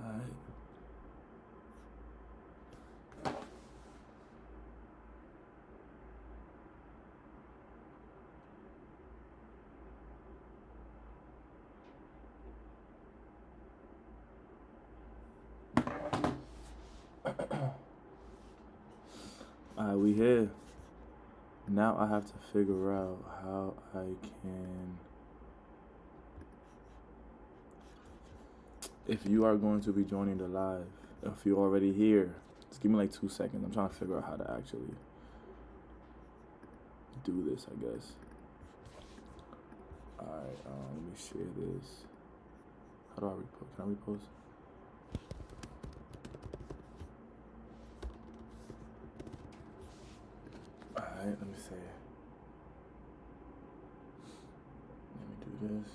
Alright. Alright, we here. Now I have to figure out how I can. If you are going to be joining the live, if you're already here, just give me like 2 seconds. I'm trying to figure out how to actually do this, I guess. Alright, let me share this. How do I repost? Can I repost? Alright, let me see. Let me do this.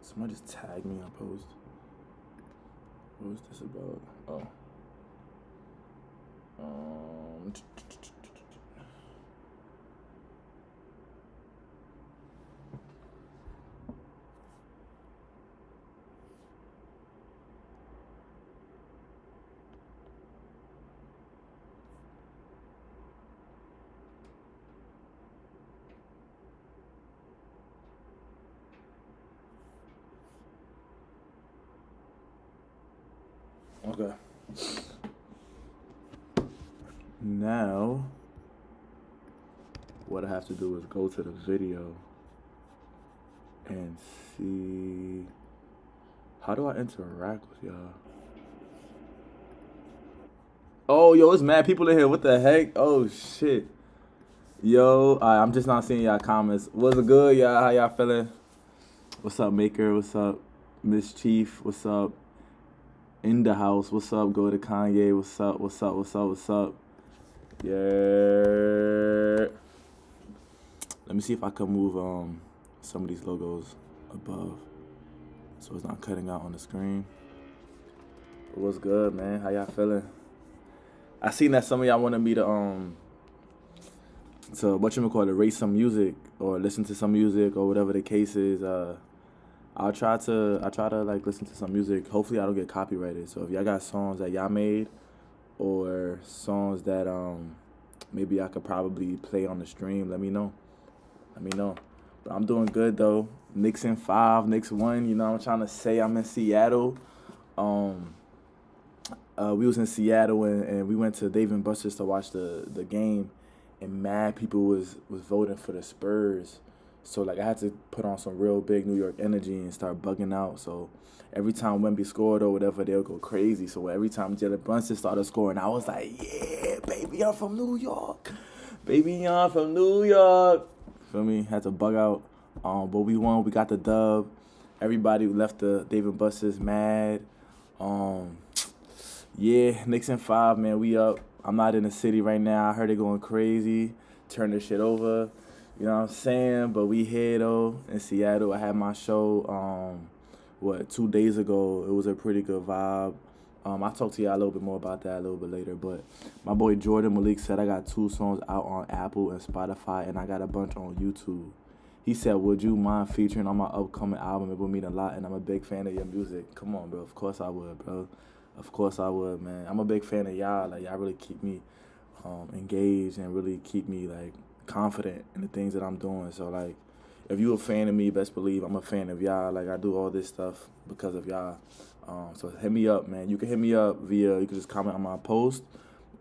Somebody just tag me on a post. What was this about? Oh. Okay. Now, what I have to do is go to the video and see, how do I interact with y'all? Oh, yo, it's mad people in here. What the heck? Oh, shit. Yo, I'm just not seeing y'all comments. What's good, y'all? How y'all feeling? What's up, Maker? What's up, Miss Chief? What's up? In the house. What's up? Go to Kanye. What's up? What's up? What's up? What's up? Yeah. Let me see if I can move some of these logos above so it's not cutting out on the screen. What's good, man? How y'all feeling? I seen that some of y'all wanted me to rate some music or listen to some music or whatever the case is. I try to like listen to some music. Hopefully I don't get copyrighted. So if y'all got songs that y'all made or songs that maybe I could probably play on the stream, let me know. Let me know. But I'm doing good though. Knicks in 5, Knicks 1. You know what I'm trying to say? I'm in Seattle. We was in Seattle and we went to Dave and Buster's to watch the game, and mad people was voting for the Spurs. So like I had to put on some real big New York energy and start bugging out. So every time Wemby scored or whatever, they'll go crazy. So every time Jalen Brunson started scoring, I was like, yeah, baby, I'm from New York. Baby, I'm from New York. Feel me? Had to bug out. But we won. We got the dub. Everybody left the Dave and Buster's mad. Yeah, Knicks in 5, man. We up. I'm not in the city right now. I heard it going crazy. Turn this shit over. You know what I'm saying? But we here, though, in Seattle. I had my show, 2 days ago. It was a pretty good vibe. I'll talk to y'all a little bit more about that a little bit later. But my boy Jordan Malik said I got 2 songs out on Apple and Spotify, and I got a bunch on YouTube. He said, would you mind featuring on my upcoming album? It would mean a lot, and I'm a big fan of your music. Come on, bro. Of course I would, bro. Of course I would, man. I'm a big fan of y'all. Like, y'all really keep me engaged and really keep me, like, confident in the things that I'm doing. So, like, if you a fan of me, best believe I'm a fan of y'all. Like, I do all this stuff because of y'all. So hit me up, man. You can hit me up you can just comment on my post.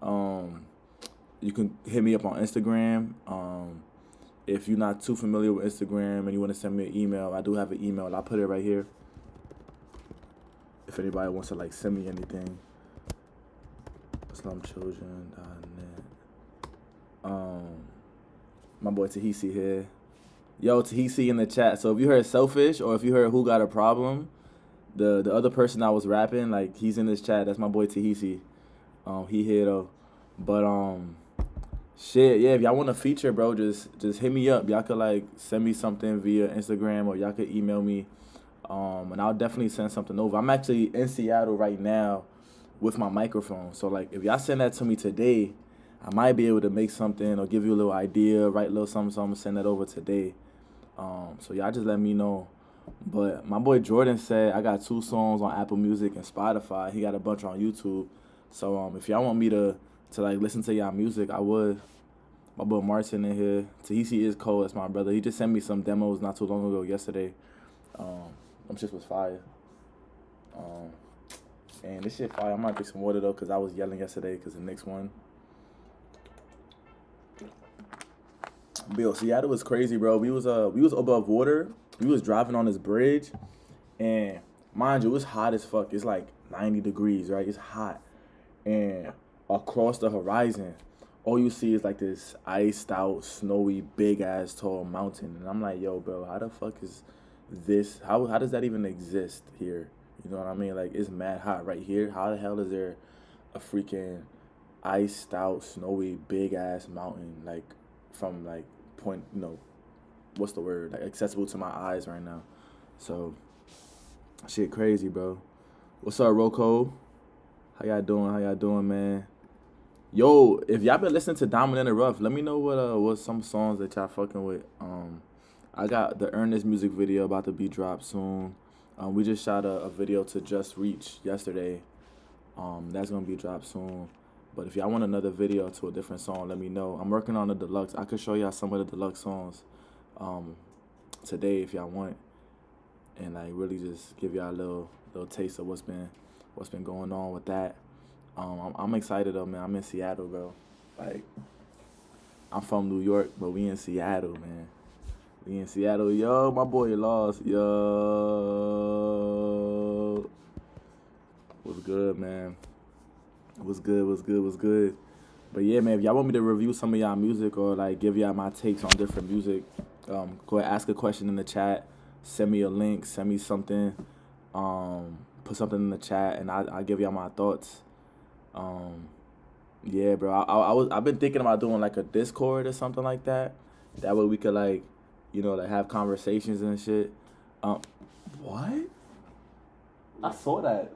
You can hit me up on Instagram. If you're not too familiar with Instagram and you want to send me an email, I do have an email. I'll put it right here. If anybody wants to, like, send me anything. slumchildren.net. My boy Tahisi here. Yo, Tahisi in the chat. So if you heard Selfish or if you heard Who Got a Problem, the other person I was rapping, like, he's in this chat. That's my boy Tahisi. He here though. But shit, yeah, if y'all want to feature, bro, just hit me up. Y'all could, like, send me something via Instagram or y'all could email me. And I'll definitely send something over. I'm actually in Seattle right now with my microphone. So, like, if y'all send that to me today, I might be able to make something or give you a little idea, write a little something, send that over today. So y'all just let me know But my boy Jordan said I got 2 songs on Apple Music and Spotify. He got a bunch on YouTube. So if y'all want me to like listen to y'all music, I would. My boy Martin in here. Tahisi is cold. That's my brother. He just sent me some demos not too long ago yesterday. Them shit was fire. And this shit fire. I might drink some water though, cause I was yelling yesterday cause the Knicks won. Bill, Seattle was crazy, bro. We was above water. We was driving on this bridge, and mind you, it's hot as fuck. It's like 90 degrees, right? It's hot, and across the horizon, all you see is like this iced out, snowy, big ass tall mountain. And I'm like, yo, bro, how the fuck is this? How does that even exist here? You know what I mean? Like, it's mad hot right here. How the hell is there a freaking iced out, snowy, big ass mountain like from like point, what's the word? Like accessible to my eyes right now. So shit crazy, bro. What's up, Rocco? How y'all doing, man? Yo, if y'all been listening to Diamond in the Rough, let me know what some songs that y'all fucking with. I got the Ernest music video about to be dropped soon. We just shot a video to Just Reach yesterday. That's gonna be dropped soon. But if y'all want another video to a different song, let me know. I'm working on the deluxe. I could show y'all some of the deluxe songs today if y'all want, and like really just give y'all a little taste of what's been going on with that. I'm excited though, man. I'm in Seattle, bro. Like, I'm from New York, but we in Seattle, man. We in Seattle, yo. My boy lost, yo. What's good, man? What's good? But yeah, man, if y'all want me to review some of y'all music or like give y'all my takes on different music, go ahead, ask a question in the chat, send me a link, send me something, put something in the chat, and I'll give y'all my thoughts. Yeah, bro, I've been thinking about doing like a Discord or something like that. That way we could like, like have conversations and shit. What? I saw that.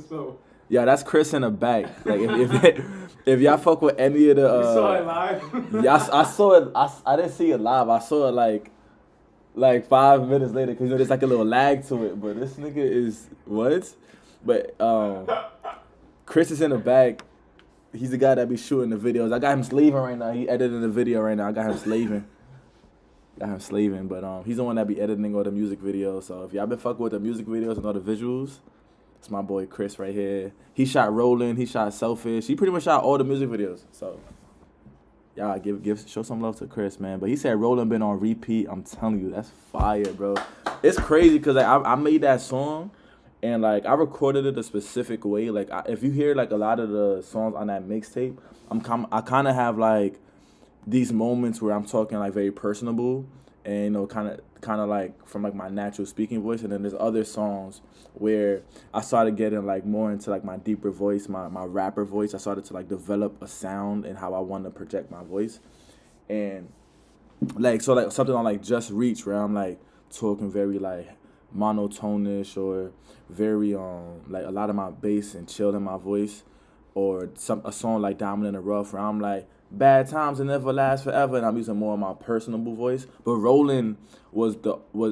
So. Yeah, that's Chris in the back. Like if y'all fuck with any of the you saw it live? Yeah, I saw it. I didn't see it live. I saw it like 5 minutes later because there's like a little lag to it. But this nigga is what? But Chris is in the back. He's the guy that be shooting the videos. I got him slaving right now. He editing the video right now. I got him slaving. But he's the one that be editing all the music videos. So if y'all been fucking with the music videos and all the visuals, it's my boy Chris right here. He shot Rollin', he shot Selfish. He pretty much shot all the music videos. So y'all show some love to Chris, man. But he said Rollin' been on repeat. I'm telling you, that's fire, bro. It's crazy because like I made that song and like I recorded it a specific way. Like if you hear like a lot of the songs on that mixtape, I kind of have like these moments where I'm talking like very personable and kind of like from like my natural speaking voice, and then there's other songs where I started getting like more into like my deeper voice, my rapper voice. I started to like develop a sound and how I want to project my voice, and like so like something on like Just Reach where I'm like talking very like monotonish or very like a lot of my bass and chill in my voice, or a song like Diamond in the Rough where I'm like bad times and never last forever, and I'm using more of my personable voice. But Rollin' was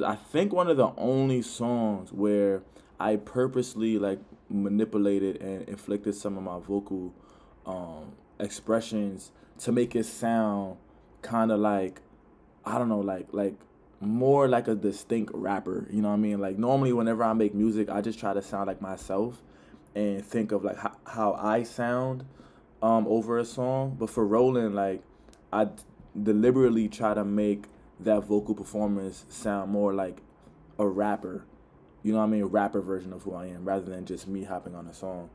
I think one of the only songs where I purposely like manipulated and inflicted some of my vocal expressions to make it sound kind of like, I don't know, like more like a distinct rapper. You know what I mean? Like normally whenever I make music, I just try to sound like myself and think of like how I sound over a song. But for Rollin', like I deliberately try to make that vocal performance sound more like a rapper. You know what I mean? A rapper version of who I am rather than just me hopping on a song.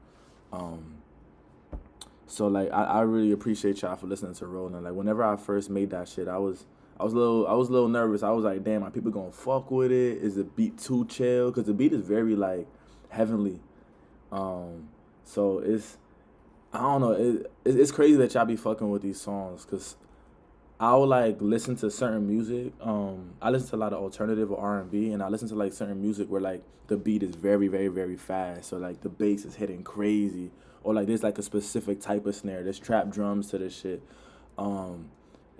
So like I really appreciate y'all for listening to Rollin'. Like whenever I first made that shit, I was a little nervous. I was like, damn, are people gonna fuck with it? Is the beat too chill? Because the beat is very like heavenly. So I don't know. It's crazy that y'all be fucking with these songs because I'll like listen to certain music. I listen to a lot of alternative or R&B, and I listen to like certain music where like the beat is very, very, very fast. So like the bass is hitting crazy, or like there's like a specific type of snare. There's trap drums to this shit.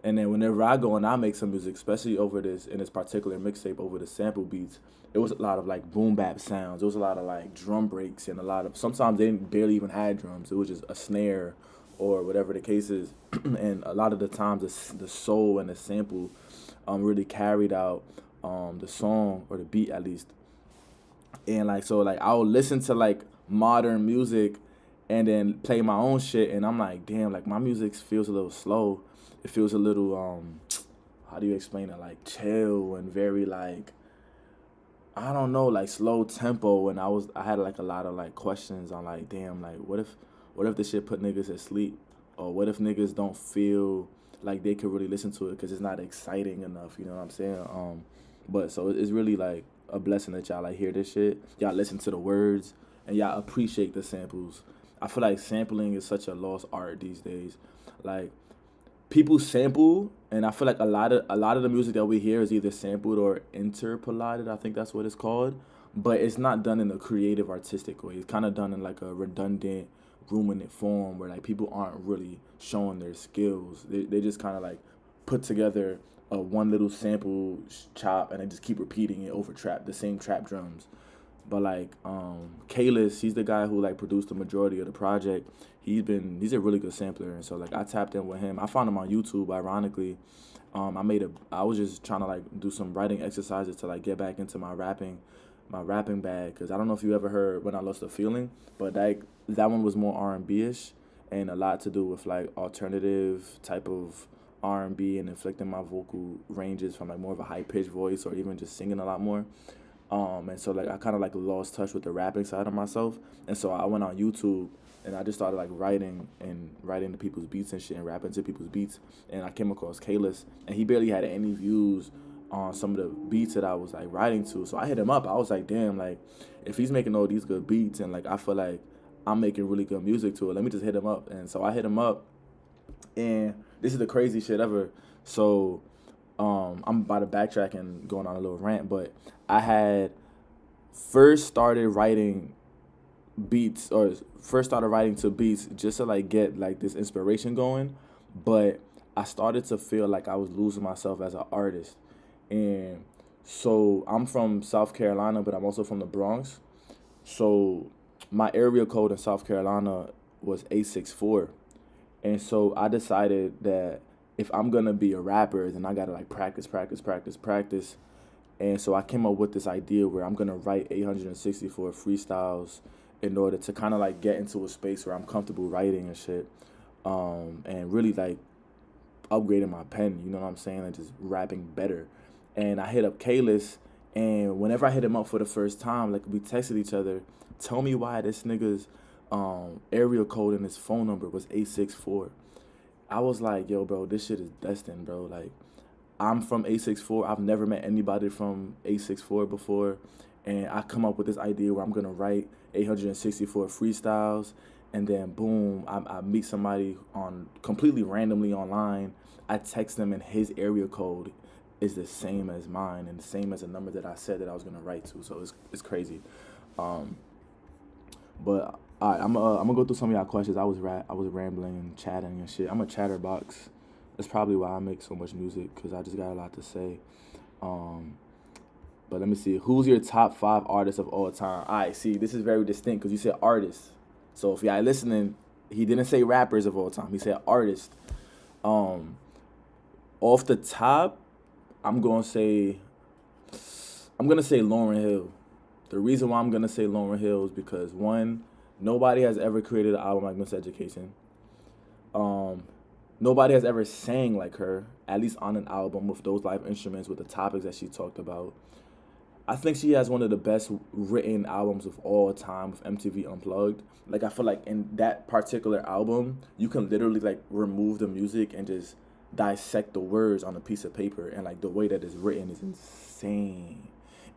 And then whenever I go and I make some music, especially over this in this particular mixtape over the sample beats, it was a lot of like boom bap sounds. It was a lot of like drum breaks and a lot of sometimes they didn't barely even had drums. It was just a snare or whatever the case is. And a lot of the times the soul and the sample really carried out the song or the beat at least. And like so like I'll listen to like modern music and then play my own shit and I'm like, damn, like my music feels a little slow. It feels a little how do you explain it? Like chill and very like I don't know, like slow tempo. And I had like a lot of like questions on like, damn, like what if this shit put niggas to sleep? Or what if niggas don't feel like they could really listen to it because it's not exciting enough, you know what I'm saying? But so it's really like a blessing that y'all like hear this shit. Y'all listen to the words and y'all appreciate the samples. I feel like sampling is such a lost art these days. Like people sample, and I feel like a lot of the music that we hear is either sampled or interpolated. I think that's what it's called, but it's not done in a creative, artistic way. It's kind of done in like a redundant, ruminant form where like people aren't really showing their skills. They just kind of like put together a one little sample chop and they just keep repeating it over the same trap drums. But like Kalis, he's the guy who like produced the majority of the project. He's a really good sampler, and so like I tapped in with him. I found him on YouTube, ironically. I was just trying to like do some writing exercises to like get back into my rapping bag, because I don't know if you ever heard When I Lost the Feeling, but that one was more R&B-ish and a lot to do with like alternative type of R&B and inflecting my vocal ranges from like more of a high pitched voice or even just singing a lot more. And so like I kind of like lost touch with the rapping side of myself, and so I went on YouTube and I just started like writing to people's beats and shit and rapping to people's beats, and I came across Kalis, and he barely had any views on some of the beats that I was like writing to. So I hit him up. I was like, damn, like if he's making all these good beats and like I feel like I'm making really good music to it, let me just hit him up. And so I hit him up, and this is the crazy shit ever. So I'm about to backtrack and going on a little rant, but I had first started writing to beats just to like get like this inspiration going, but I started to feel like I was losing myself as an artist. And so I'm from South Carolina, but I'm also from the Bronx. So my area code in South Carolina was 864. And so I decided that if I'm gonna be a rapper, then I gotta like practice. And so I came up with this idea where I'm gonna write 864 freestyles in order to kind of like get into a space where I'm comfortable writing and shit, and really like upgrading my pen, you know what I'm saying, and just rapping better. And I hit up Kalis, and whenever I hit him up for the first time, like we texted each other, tell me why this nigga's area code and his phone number was 864. I was like, yo, bro, this shit is destined, bro. Like, I'm from 864. I've never met anybody from 864 before. And I come up with this idea where I'm going to write 864 freestyles. And then, boom, I meet somebody on completely randomly online. I text them, and his area code is the same as mine and the same as the number that I said that I was going to write to. So it's crazy. But all right, I'm gonna go through some of y'all questions. I was rambling and chatting and shit. I'm a chatterbox. That's probably why I make so much music, because I just got a lot to say. But let me see. Who's your top 5 artists of all time? All right, see, this is very distinct because you said artists. So if y'all listening, he didn't say rappers of all time. He said artists. Off the top, I'm gonna say Lauryn Hill. The reason why I'm gonna say Lauryn Hill is because, one, nobody has ever created an album like Miss Education. Nobody has ever sang like her, at least on an album with those live instruments, with the topics that she talked about. I think she has one of the best written albums of all time with MTV Unplugged. Like, I feel like in that particular album, you can literally like remove the music and just dissect the words on a piece of paper, and like the way that it's written is insane.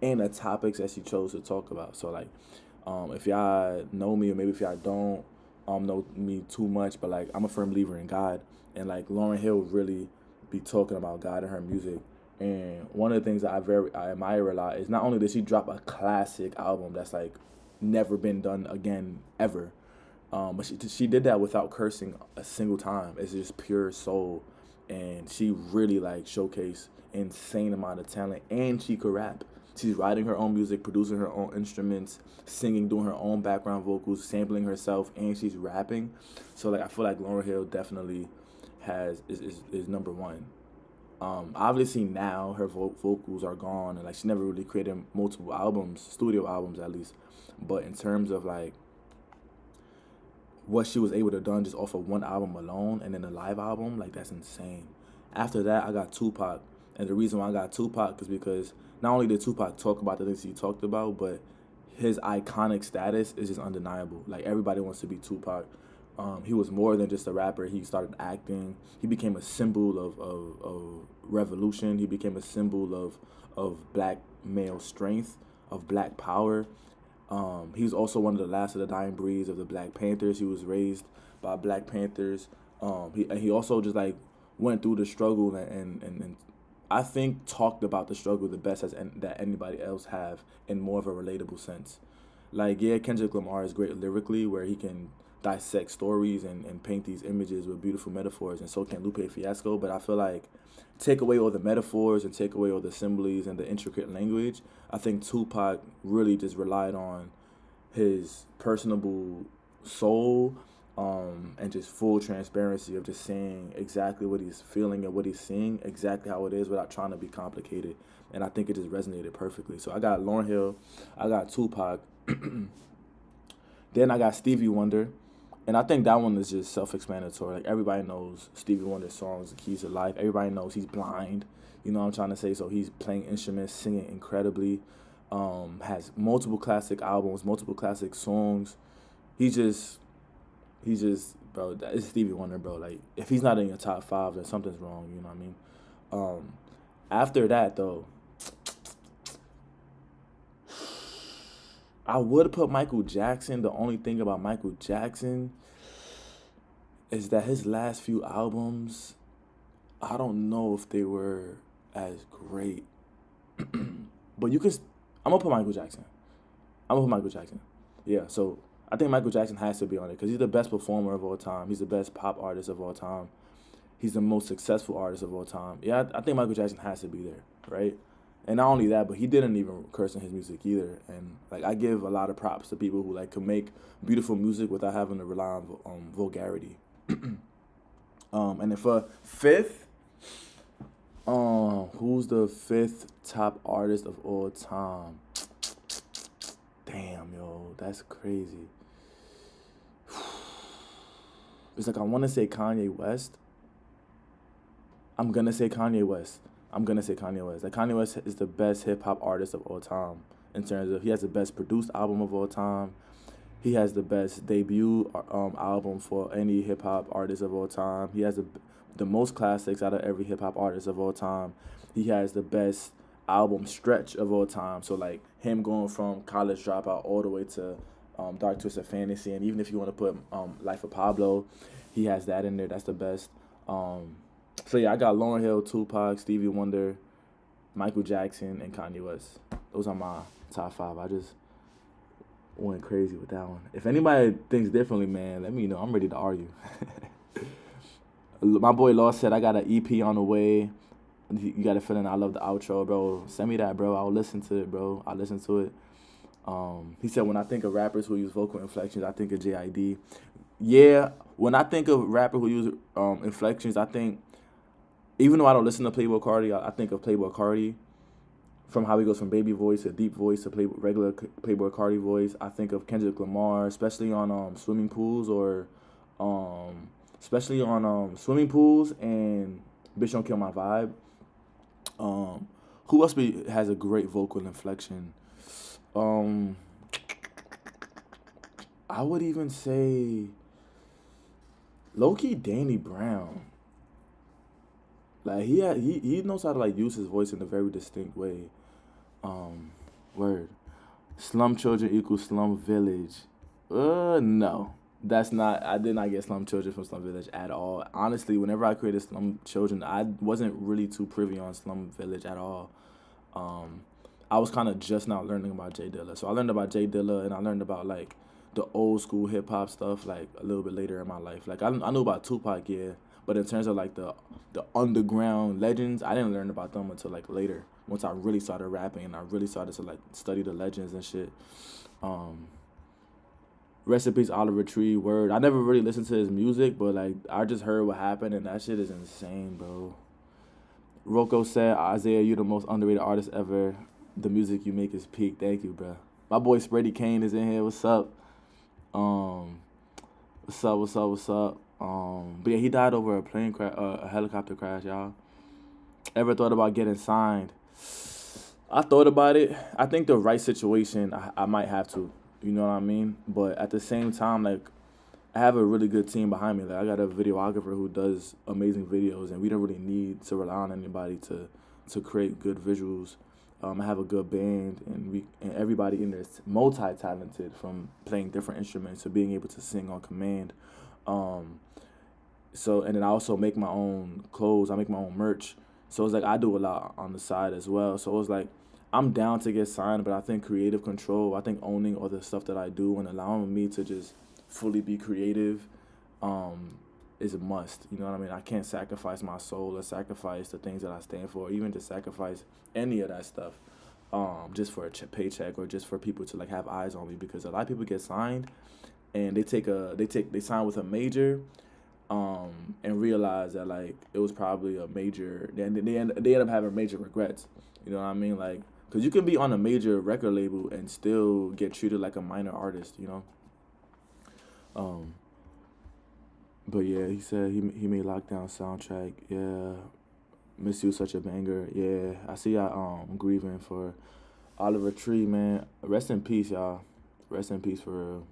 And the topics that she chose to talk about. So like, if y'all know me, or maybe if y'all don't know me too much, but like I'm a firm believer in God, and like Lauryn Hill really be talking about God in her music. And one of the things that I admire a lot is not only did she drop a classic album that's like never been done again ever, but she did that without cursing a single time. It's just pure soul. and she really like showcased insane amount of talent, and she could rap. She's writing her own music, producing her own instruments, singing, doing her own background vocals, sampling herself, and she's rapping. So like I feel like Lauryn Hill definitely is number one. Obviously now her vocals are gone, and like she never really created multiple albums, studio albums at least. But in terms of like what she was able to done just off of one album alone, and then a live album, like that's insane. After that, I got Tupac, and the reason why I got Tupac is because not only did Tupac talk about the things he talked about, but his iconic status is just undeniable. Like everybody wants to be Tupac. He was more than just a rapper. He started acting. He became a symbol of revolution. He became a symbol of black male strength, of black power. He was also one of the last of the dying breeds of the Black Panthers. He was raised by Black Panthers. He also just like went through the struggle and I think talked about the struggle the best that anybody else have in more of a relatable sense. Like, yeah, Kendrick Lamar is great lyrically, where he can dissect stories and paint these images with beautiful metaphors, and so can Lupe Fiasco. But I feel like take away all the metaphors and take away all the similes and the intricate language, I think Tupac really just relied on his personable soul, and just full transparency of just saying exactly what he's feeling and what he's seeing, exactly how it is without trying to be complicated. And I think it just resonated perfectly. So I got Lauryn Hill, I got Tupac, then I got Stevie Wonder. And I think that one is just self-explanatory. Like, everybody knows Stevie Wonder's songs, The Keys to Life. Everybody knows he's blind. You know what I'm trying to say? So he's playing instruments, singing incredibly. Has multiple classic albums, multiple classic songs. He's just, bro, it's Stevie Wonder, bro. Like, if he's not in your top 5, then something's wrong, you know what I mean? After that, though, I would put Michael Jackson. The only thing about Michael Jackson is that his last few albums, I don't know if they were as great. But I'm going to put Michael Jackson. Yeah, so I think Michael Jackson has to be on it because he's the best performer of all time. He's the best pop artist of all time. He's the most successful artist of all time. Yeah, I think Michael Jackson has to be there, right? And not only that, but he didn't even curse in his music either. And like, I give a lot of props to people who like can make beautiful music without having to rely on vulgarity. And then for fifth, who's the fifth top artist of all time? Damn, yo, that's crazy. It's like I want to say Kanye West. I'm gonna say Kanye West. Like, Kanye West is the best hip-hop artist of all time in terms of he has the best produced album of all time. He has the best debut album for any hip-hop artist of all time. He has the most classics out of every hip-hop artist of all time. He has the best album stretch of all time. So, like, him going from College Dropout all the way to Dark Twisted Fantasy, and even if you want to put Life of Pablo, he has that in there. That's the best. So, yeah, I got Lauryn Hill, Tupac, Stevie Wonder, Michael Jackson, and Kanye West. Those are my top 5. I just went crazy with that one. If anybody thinks differently, man, let me know. I'm ready to argue. My boy Law said, I got an EP on the way. You got a feeling I love the outro, bro. Send me that, bro. I'll listen to it, bro. I'll listen to it. He said, when I think of rappers who use vocal inflections, I think of JID. Yeah, when I think of rappers who use inflections, I think, even though I don't listen to Playboi Carti, I think of Playboi Carti from how he goes from baby voice to deep voice to regular Playboi Carti voice. I think of Kendrick Lamar, especially on swimming pools swimming pools and Bitch Don't Kill My Vibe. Who else has a great vocal inflection? I would even say low-key Danny Brown. Like, he knows how to like use his voice in a very distinct way. Word. Slum Children equals Slum Village. No. That's not, I did not get Slum Children from Slum Village at all. Honestly, whenever I created Slum Children, I wasn't really too privy on Slum Village at all. I was kind of just now learning about J Dilla. So I learned about J Dilla, and I learned about like the old school hip hop stuff like a little bit later in my life. Like, I knew about Tupac, yeah, But in terms of like the underground legends, I didn't learn about them until like later. Once I really started rapping and I really started to like study the legends and shit. Rest in peace, Oliver Tree. Word. I never really listened to his music, but like I just heard what happened, and that shit is insane, bro. Rocco said, Isaiah, you the most underrated artist ever. The music you make is peak. Thank you, bro. My boy Spready Kane is in here. What's up? What's up? What's up? What's up? But yeah, he died over a plane crash, a helicopter crash, y'all. Ever thought about getting signed? I thought about it. I think the right situation, I might have to. You know what I mean? But at the same time, like, I have a really good team behind me. Like, I got a videographer who does amazing videos, and we don't really need to rely on anybody to create good visuals. I have a good band, and everybody in there is multi-talented, from playing different instruments to being able to sing on command. So, and then I also make my own clothes. I make my own merch. So it's like I do a lot on the side as well. So it's like I'm down to get signed, but I think creative control, I think owning all the stuff that I do and allowing me to just fully be creative is a must. You know what I mean? I can't sacrifice my soul or sacrifice the things that I stand for, or even to sacrifice any of that stuff just for a paycheck or just for people to like have eyes on me, because a lot of people get signed and they sign with a major and realize that like it was probably a major, then they end up having major regrets. You know what I mean? Like, because you can be on a major record label and still get treated like a minor artist, you know? But yeah, he said he made Lockdown soundtrack. Yeah, Miss You, such a banger. Yeah, I see y'all grieving for Oliver Tree, man. Rest in peace, y'all. Rest in peace for real.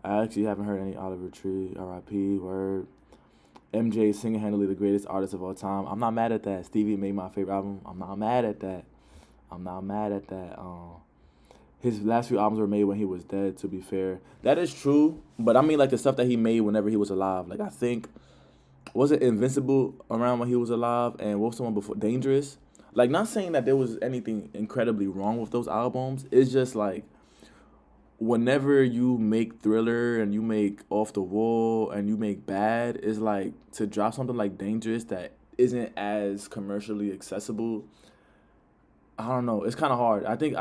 I actually haven't heard any Oliver Tree. R.I.P. Word. MJ single-handedly the greatest artist of all time. I'm not mad at that. Stevie made my favorite album. I'm not mad at that. His last few albums were made when he was dead, to be fair. That is true, but I mean like the stuff that he made whenever he was alive. Like I think, was it Invincible around when he was alive, and what was the one before? Dangerous? Like, not saying that there was anything incredibly wrong with those albums. It's just like, whenever you make Thriller and you make Off the Wall and you make Bad, it's like to drop something like Dangerous that isn't as commercially accessible. I don't know. It's kind of hard. I think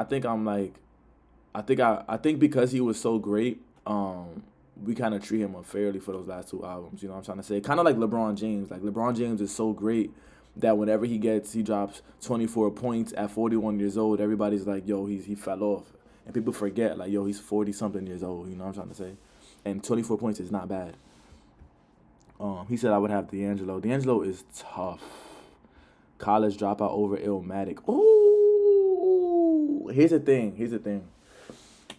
because he was so great, we kind of treat him unfairly for those last two albums. You know what I'm trying to say? Kind of like LeBron James. Like, LeBron James is so great that whenever he drops 24 points at 41 years old, everybody's like, yo, he fell off. And people forget, like, yo, he's 40-something years old. You know what I'm trying to say? And 24 points is not bad. He said I would have D'Angelo. D'Angelo is tough. College dropout over Illmatic. Ooh. Here's the thing.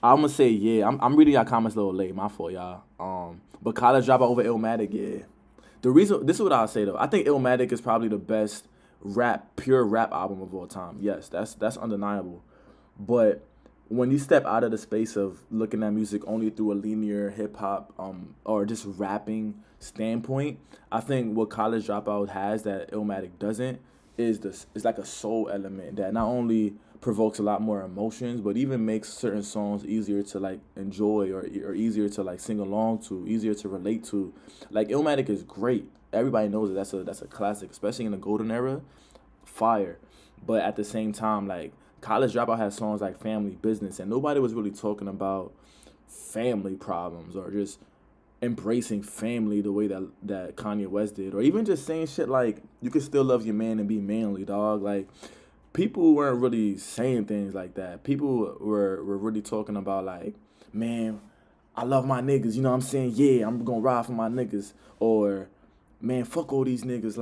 I'm going to say, yeah. I'm reading y'all comments a little late. My fault, y'all. But College dropout over Illmatic, yeah. This is what I'll say, though. I think Illmatic is probably the best pure rap album of all time. Yes, that's undeniable. But when you step out of the space of looking at music only through a linear hip-hop or just rapping standpoint, I think what College Dropout has that Illmatic doesn't is like a soul element that not only provokes a lot more emotions, but even makes certain songs easier to like enjoy or easier to like sing along to, easier to relate to. Like, Illmatic is great. Everybody knows it. That's a classic, especially in the golden era. Fire. But at the same time, like, College Dropout has songs like Family Business, and nobody was really talking about family problems or just embracing family the way that Kanye West did, or even just saying shit like, you can still love your man and be manly, dog. Like, people weren't really saying things like that. People were really talking about, like, man, I love my niggas, you know what I'm saying? Yeah, I'm gonna ride for my niggas. Or, man, fuck all these niggas.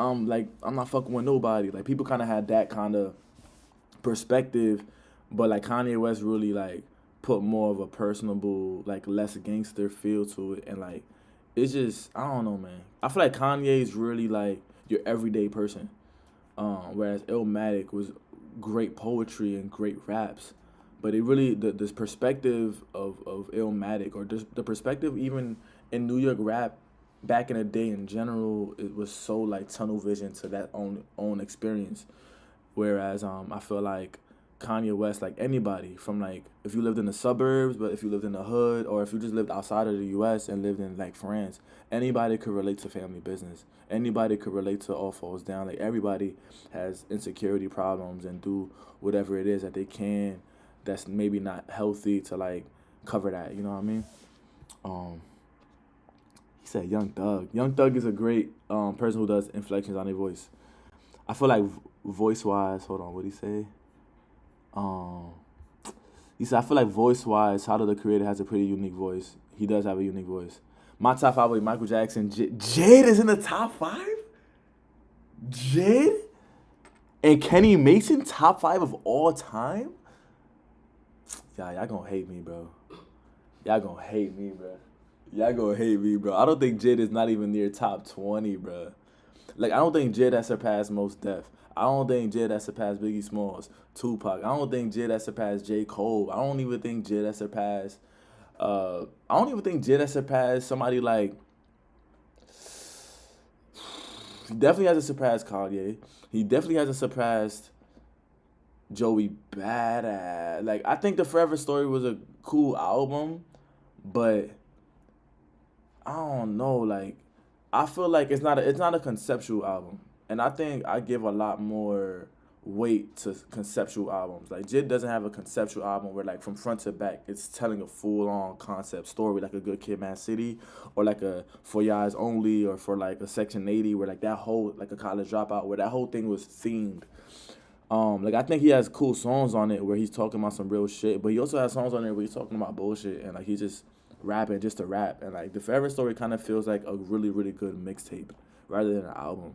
I'm not fucking with nobody. Like, people kind of had that kind of perspective, but like Kanye West really like put more of a personable, like less gangster feel to it, and like it's just, I don't know, man. I feel like Kanye is really like your everyday person, whereas Illmatic was great poetry and great raps, but it really this perspective of Illmatic, or just the perspective even in New York rap back in the day in general, it was so like tunnel vision to that own experience. Whereas I feel like Kanye West, like anybody from like if you lived in the suburbs, but if you lived in the hood, or if you just lived outside of the U.S. and lived in like France, anybody could relate to family business. Anybody could relate to All Falls Down. Like everybody has insecurity problems and do whatever it is that they can that's maybe not healthy to like cover that. You know what I mean? He said Young Thug. Young Thug is a great person who does inflections on their voice. I feel like voice wise, hold on, what did he say? He said, I feel like voice wise, Tyler the Creator has a pretty unique voice. He does have a unique voice. My top five with Michael Jackson. Jid is in the top five? Jid? And Kenny Mason, top five of all time? Y'all gonna hate me, bro. Y'all gonna hate me, bro. I don't think Jid is not even near top 20, bro. Like, I don't think Jid has surpassed Mos Def. I don't think Jid has surpassed Biggie Smalls, Tupac. I don't think Jid has surpassed J. Cole. I don't even think Jid has surpassed somebody like. He definitely hasn't surpassed Kanye. He definitely hasn't surpassed Joey Badass. Like, I think the Forever Story was a cool album, but I don't know. Like, I feel like it's not a conceptual album, and I think I give a lot more weight to conceptual albums. Like, Jid doesn't have a conceptual album where, like, from front to back, it's telling a full-on concept story, like a Good Kid, Mad City, or like a For Your Eyes Only, or for, like, a Section 80, where, like, that whole, like, a College Dropout, where that whole thing was themed. Like, I think he has cool songs on it where he's talking about some real shit, but he also has songs on there where he's talking about bullshit, and, like, he's just rapping just to rap. And, like, The Forever Story kind of feels like a really, really good mixtape rather than an album.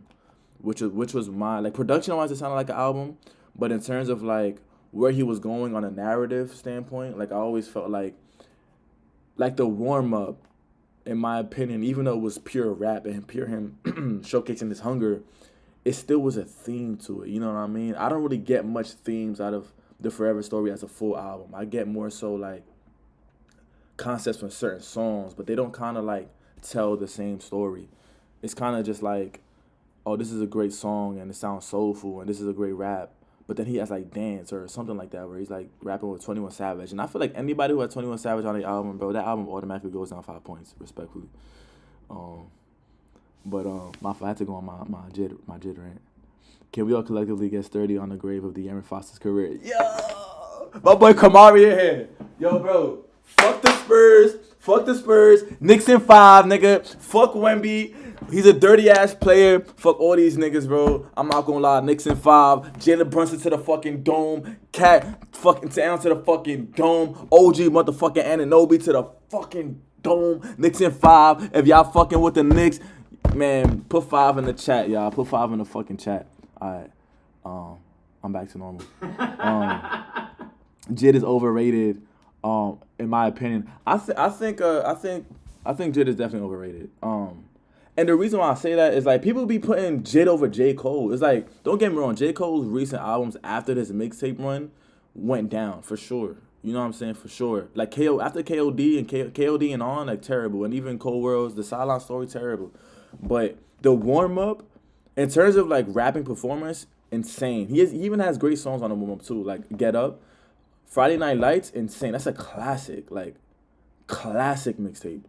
Which was my, like, production-wise, it sounded like an album, but in terms of, like, where he was going on a narrative standpoint, like, I always felt like the warm-up, in my opinion, even though it was pure rap and pure him showcasing his hunger, it still was a theme to it, you know what I mean? I don't really get much themes out of The Forever Story as a full album. I get more so, like, concepts from certain songs, but they don't kind of, like, tell the same story. It's kind of just like, oh, this is a great song and it sounds soulful and this is a great rap. But then he has like dance or something like that where he's like rapping with 21 Savage. And I feel like anybody who has 21 Savage on the album, bro, that album automatically goes down 5 points, respectfully. But I had to go on my Jid rant. Can we all collectively get sturdy on the grave of De'Aaron Foster's career? Yo! My boy Kamari in here. Yo, bro. Fuck the Spurs. Knicks in 5, nigga. Fuck Wemby. He's a dirty-ass player. Fuck all these niggas, bro. I'm not gonna lie. Knicks in 5. Jalen Brunson to the fucking dome. Cat fucking down to the fucking dome. OG motherfucking Anunoby to the fucking dome. Knicks in 5. If y'all fucking with the Knicks, man, put 5 in the chat, y'all. Put 5 in the fucking chat. All right. I'm back to normal. Jid is overrated. In my opinion, I think Jid is definitely overrated. And the reason why I say that is like people be putting Jid over J. Cole. It's like, don't get me wrong, J. Cole's recent albums after this mixtape run went down for sure. You know what I'm saying? For sure. Like after KOD and KOD and on, like terrible. And even Cold Worlds, the Sideline Story, terrible. But the warm up, in terms of like rapping performance, insane. He even has great songs on the warm up too, like Get Up. Friday Night Lights, insane. That's a classic, like, classic mixtape.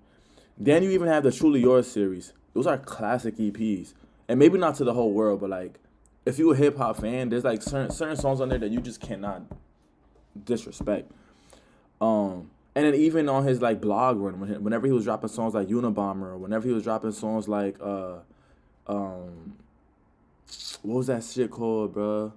Then you even have the Truly Yours series. Those are classic EPs. And maybe not to the whole world, but, like, if you're a hip-hop fan, there's, like, certain songs on there that you just cannot disrespect. And then even on his, like, blog run, whenever he was dropping songs like Unabomber, or whenever he was dropping songs like, what was that shit called, bro?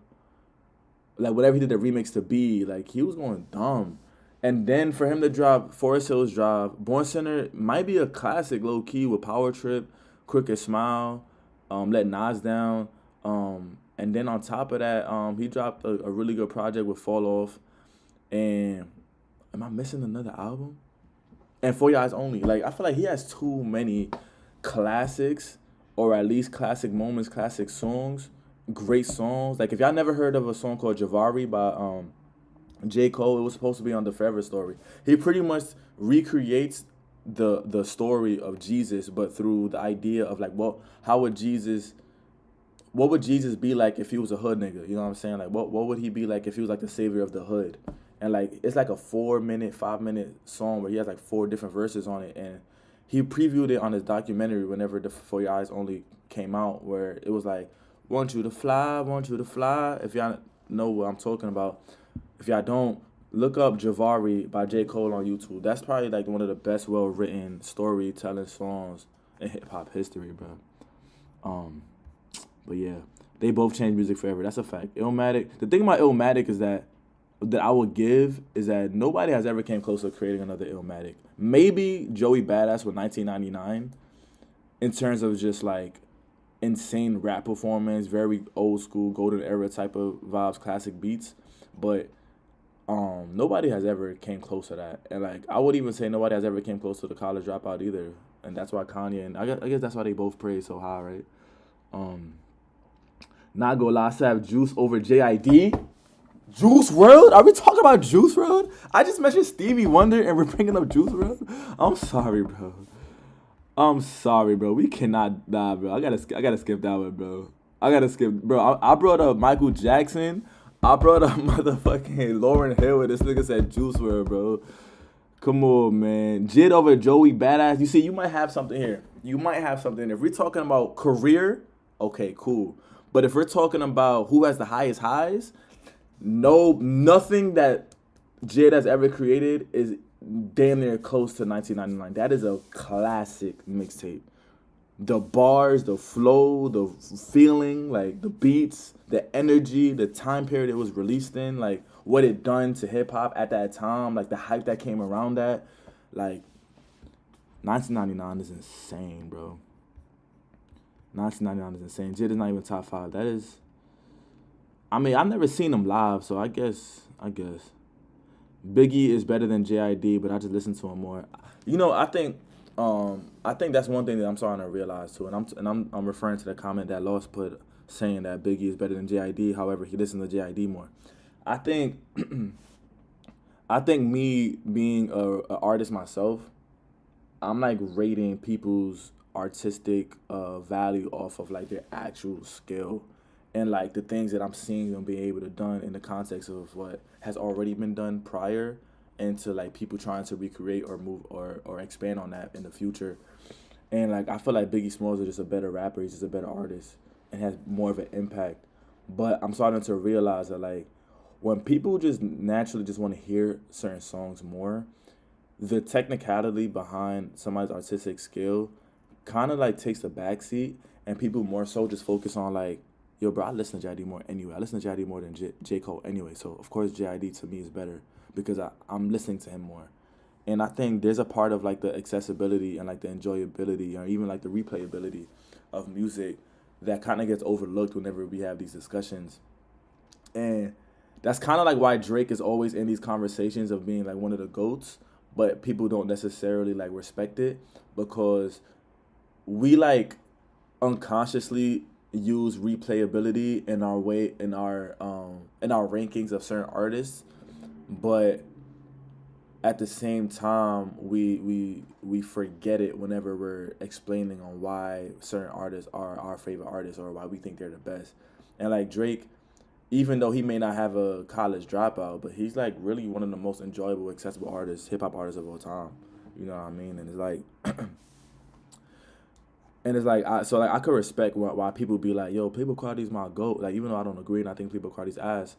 Like, whatever he did the remix to be, like, he was going dumb. And then for him to drop Forest Hills Drive, Born Center might be a classic low-key with Power Trip, Crooked Smile, Let Nas Down. And then on top of that, he dropped a really good project with Fall Off. And am I missing another album? And For Your Eyes Only. Like, I feel like he has too many classics, or at least classic moments, classic songs, great songs. Like, if y'all never heard of a song called Javari by J. Cole, it was supposed to be on The Forever Story. He pretty much recreates the story of Jesus, but through the idea of, like, well, how would Jesus what would Jesus be like if he was a hood nigga? You know what I'm saying? Like, what would he be like if he was like the savior of the hood? And like, it's like a 4 minute, 5 minute song where he has like 4 different verses on it, and he previewed it on his documentary whenever the For Your Eyes Only came out, where it was like, want you to fly, want you to fly. If y'all know what I'm talking about, if y'all don't, look up Javari by J. Cole on YouTube. That's probably like one of the best well-written storytelling songs in hip-hop history, bro. But yeah, they both changed music forever. That's a fact. Illmatic. The thing about Illmatic is that I would give is that nobody has ever came close to creating another Illmatic. Maybe Joey Badass with 1999 in terms of just like insane rap performance, very old school, golden era type of vibes, classic beats. But nobody has ever came close to that. And like, I would even say nobody has ever came close to the College Dropout either. And that's why Kanye, and I guess that's why they both praise so high, right? Not gonna lie, I still have Juice over JID. Juice WRLD? Are we talking about Juice WRLD? I just mentioned Stevie Wonder and we're bringing up Juice WRLD? I'm sorry, bro. We cannot, bro. I gotta skip that one, bro. I brought up Michael Jackson. I brought up motherfucking Lauryn Hill and this nigga said Juice WRLD, bro. Come on, man. Jid over Joey Badass. You see, you might have something here. If we're talking about career, okay, cool. But if we're talking about who has the highest highs, nothing that Jid has ever created is damn near close to 1999. That is a classic mixtape. The bars, the flow, the feeling, like the beats, the energy, the time period it was released in, like what it done to hip hop at that time, like the hype that came around that, like 1999 is insane, bro. 1999 is insane. Jid is not even top 5. That is, I mean, I've never seen him live, so I guess Biggie is better than JID, but I just listen to him more. You know, I think that's one thing that I'm starting to realize too, and I'm referring to the comment that Lost put saying that Biggie is better than JID. However, he listens to JID more. I think me being a artist myself, I'm like rating people's artistic value off of like their actual skill and like the things that I'm seeing them be able to done in the context of what has already been done prior, and to like people trying to recreate or move or expand on that in the future. And like, I feel like Biggie Smalls is just a better rapper. He's just a better artist and has more of an impact. But I'm starting to realize that like, when people just naturally just want to hear certain songs more, the technicality behind somebody's artistic skill kind of like takes the backseat, and people more so just focus on like, yo, bro, I listen to JID more anyway. I listen to JID more than J. Cole anyway. So of course JID to me is better because I'm listening to him more. And I think there's a part of like the accessibility and like the enjoyability or even like the replayability of music that kind of gets overlooked whenever we have these discussions. And that's kind of like why Drake is always in these conversations of being like one of the GOATs, but people don't necessarily like respect it because we like unconsciously use replayability in our rankings of certain artists, but at the same time we forget it whenever we're explaining on why certain artists are our favorite artists or why we think they're the best. And like Drake, even though he may not have a college dropout, but he's like really one of the most enjoyable, accessible artists, hip hop artists of all time. You know what I mean? And it's like I could respect why people be like, yo, Playboi Carti's my GOAT. Like, even though I don't agree and I think Playboi Carti's ass,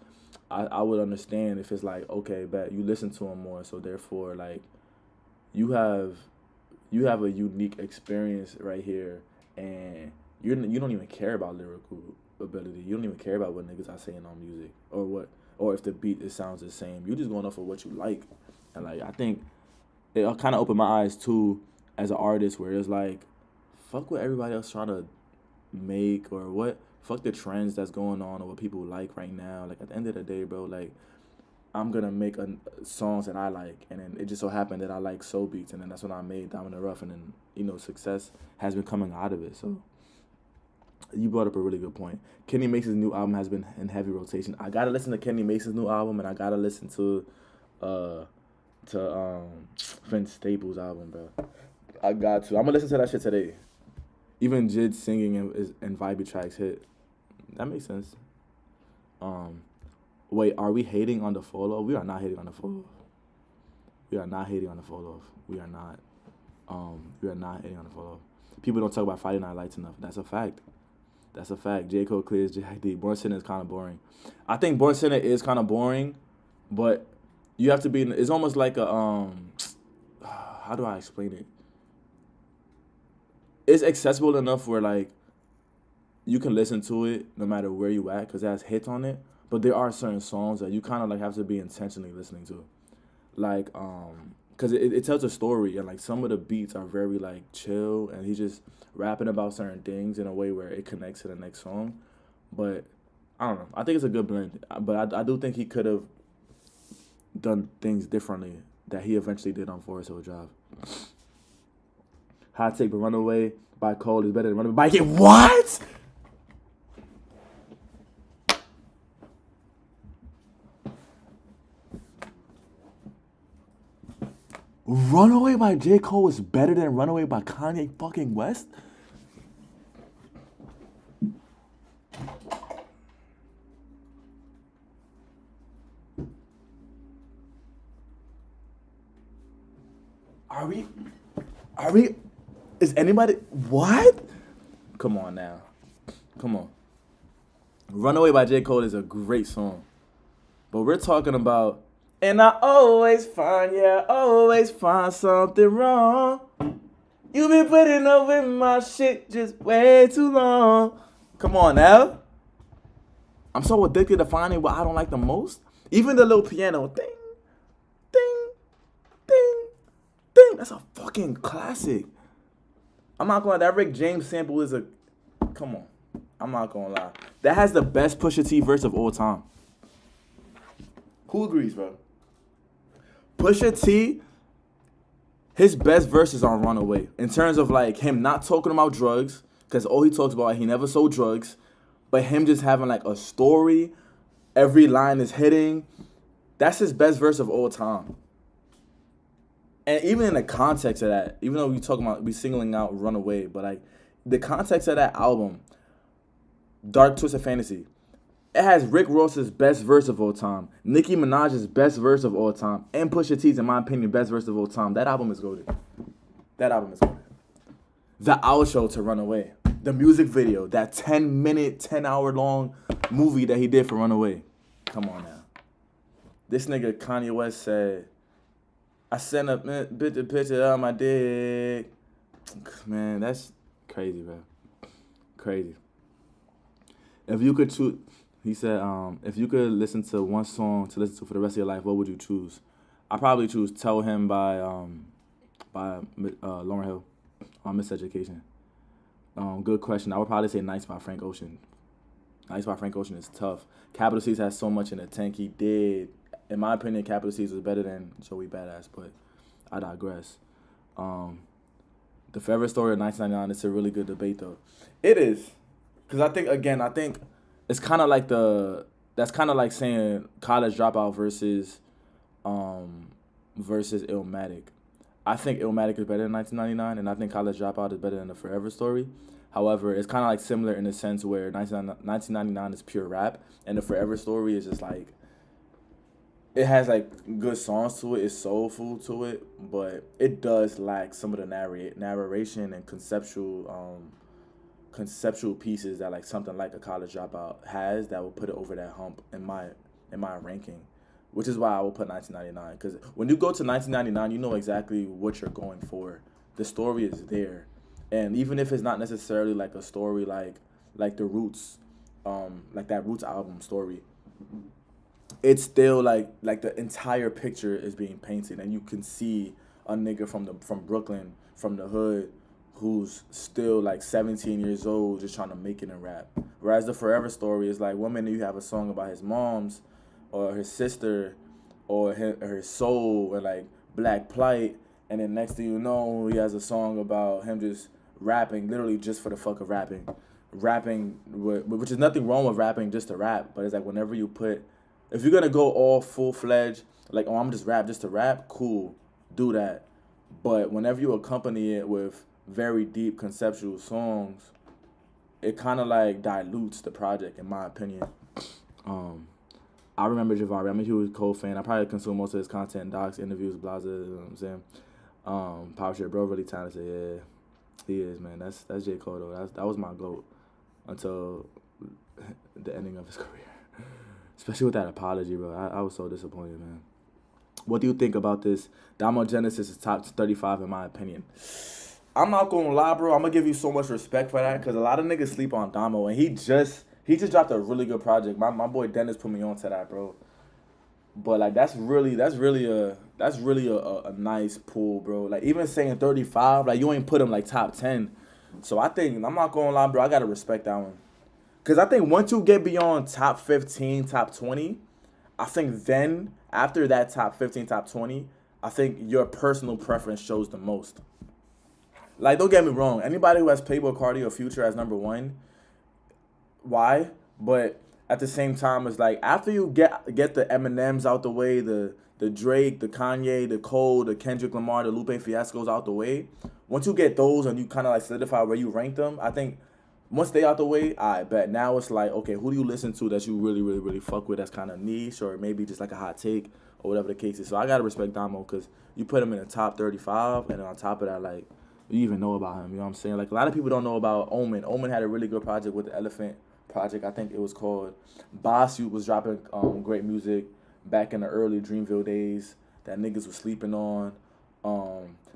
I would understand if it's like, okay, bet you listen to him more, so therefore like you have a unique experience right here, and you don't even care about lyrical ability. You don't even care about what niggas are saying on music or if the beat it sounds the same. You're just going off of what you like, and like I think it kind of opened my eyes too as an artist, where it's like, fuck what everybody else trying to make or what. Fuck the trends that's going on or what people like right now. Like, at the end of the day, bro, like, I'm going to make songs that I like. And then it just so happened that I like soul beats. And then that's when I made Diamond in the Rough. And then, you know, success has been coming out of it. So you brought up a really good point. Kenny Mason's new album has been in heavy rotation. I got to listen to Kenny Mason's new album. And I got to listen to Vince Staples' album, bro. I got to. I'm going to listen to that shit today. Even Jid singing and vibey tracks hit. That makes sense. Um, Wait, are we hating on the fall off? We are not hating on the fall off. We are not hating on the fall off. We are not. We are not hating on the fall off. People don't talk about Friday Night Lights enough. That's a fact. That's a fact. J. Cole clears J.I.D. Born Sinner is kind of boring. I think Born Sinner is kind of boring, but you have to be. It's almost like a How do I explain it? It's accessible enough where like you can listen to it no matter where you at because it has hits on it. But there are certain songs that you kind of like have to be intentionally listening to, like because it tells a story and like some of the beats are very like chill and he's just rapping about certain things in a way where it connects to the next song. But I don't know. I think it's a good blend. But I do think he could have done things differently that he eventually did on Forest Hill Drive. Hot take, but Runaway by Cole is better than Runaway by What? Runaway by J. Cole is better than Runaway by Kanye fucking West? Are we, is anybody, what? Come on now. Come on. Runaway by J. Cole is a great song. But we're talking about, and I always find something wrong. You been putting up with my shit just way too long. Come on now. I'm so addicted to finding what I don't like the most. Even the little piano, ding, ding, ding, ding. That's a fucking classic. I'm not gonna lie, that Rick James sample is a, come on. I'm not gonna lie. That has the best Pusha T verse of all time. Who agrees, bro? Pusha T, his best verse is on Runaway. In terms of like him not talking about drugs, because all he talks about, he never sold drugs, but him just having like a story, every line is hitting. That's his best verse of all time. And even in the context of that, even though we singling out Runaway, but like the context of that album, Dark Twisted Fantasy, it has Rick Ross's best verse of all time, Nicki Minaj's best verse of all time, and Pusha T's, in my opinion, best verse of all time. That album is goated. That album is goated. The outro to Runaway, the music video, that 10-minute, 10-hour-long movie that he did for Runaway. Come on now. This nigga Kanye West said, I sent a picture of my dick. Man, that's crazy, bro. Crazy. If you could choose, he said, if you could listen to one song to listen to for the rest of your life, what would you choose? I'd probably choose Tell Him by Lauryn Hill on Miseducation. Good question. I would probably say Nights by Frank Ocean. Nights by Frank Ocean is tough. Capital C's has so much in the tank. He did. In my opinion, Capital C's was better than Joey Badass, but I digress. The Forever Story of 1999, it's a really good debate, though. It is. Because I think it's kind of like that's kind of like saying College Dropout versus Illmatic. I think Illmatic is better than 1999, and I think College Dropout is better than The Forever Story. However, it's kind of like similar in the sense where 1999 is pure rap, and The Forever Story is just like, it has like good songs to it, it's soulful to it, but it does lack some of the narration and conceptual pieces that like something like a College Dropout has that will put it over that hump in my ranking, which is why I will put 1999. Because when you go to 1999, you know exactly what you're going for. The story is there, and even if it's not necessarily like a story like the Roots, like that Roots album story, it's still like the entire picture is being painted, and you can see a nigga from Brooklyn, from the hood, who's still like 17 years old just trying to make it in rap. Whereas The Forever Story is like, one minute you have a song about his mom's or his sister or her soul or like black plight, and then next thing you know, he has a song about him just rapping, literally just for the fuck of rapping, which is nothing wrong with rapping just to rap, but it's like whenever you if you're gonna go all full-fledged, like, oh, I'm just rap just to rap, cool, do that. But whenever you accompany it with very deep conceptual songs, it kind of like dilutes the project, in my opinion. I remember Javari. I'm a huge Cole fan. I probably consume most of his content, docs, interviews, blah, blah, you know what I'm saying? Power shit, bro, really talented. Yeah, he is, man. That's J. Cole, though. That was my GOAT until the ending of his career. Especially with that apology, bro. I was so disappointed, man. What do you think about this? Damo Genesis is top 35 in my opinion. I'm not gonna lie, bro. I'm gonna give you so much respect for that because a lot of niggas sleep on Damo, and he just dropped a really good project. My boy Dennis put me on to that, bro. But like that's really a nice pull, bro. Like even saying 35, like you ain't put him like top 10. So I think I'm not gonna lie, bro. I gotta respect that one. Cause I think once you get beyond top 15, top 20, I think then after that top 15, top 20, I think your personal preference shows the most. Like don't get me wrong, anybody who has Playboy Cardi or Future as number one, why? But at the same time, it's like after you get the Eminems out the way, the Drake, the Kanye, the Cole, the Kendrick Lamar, the Lupe Fiascos out the way, once you get those and you kind of like solidify where you rank them, I think once they out the way, I bet now it's like, okay, who do you listen to that you really, really, really fuck with that's kind of niche or maybe just like a hot take or whatever the case is. So I got to respect Damo because you put him in the top 35 and then on top of that, like, you even know about him, you know what I'm saying? Like, a lot of people don't know about Omen. Omen had a really good project with the Elephant Project. I think it was called Boss. You was dropping great music back in the early Dreamville days that niggas was sleeping on.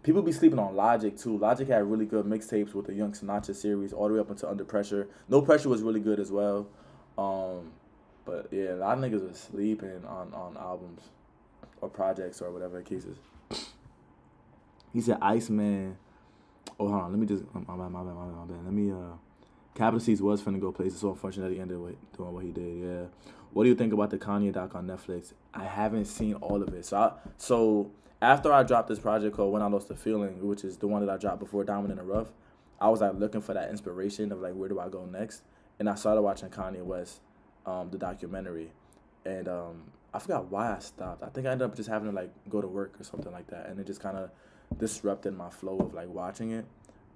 People be sleeping on Logic, too. Logic had really good mixtapes with the Young Sinatra series all the way up until Under Pressure. No Pressure was really good as well. But, yeah, a lot of niggas was sleeping on albums or projects or whatever the case is. He said Iceman. Oh, hold on. Let me just... My bad. Let me... Capital C's was finna go places, so unfortunate that he ended up doing what he did, yeah. What do you think about the Kanye doc on Netflix? I haven't seen all of it. So after I dropped this project called When I Lost the Feeling, which is the one that I dropped before Diamond in the Rough, I was like looking for that inspiration of like where do I go next? And I started watching Kanye West, the documentary. And I forgot why I stopped. I think I ended up just having to like go to work or something like that. And it just kind of disrupted my flow of like watching it.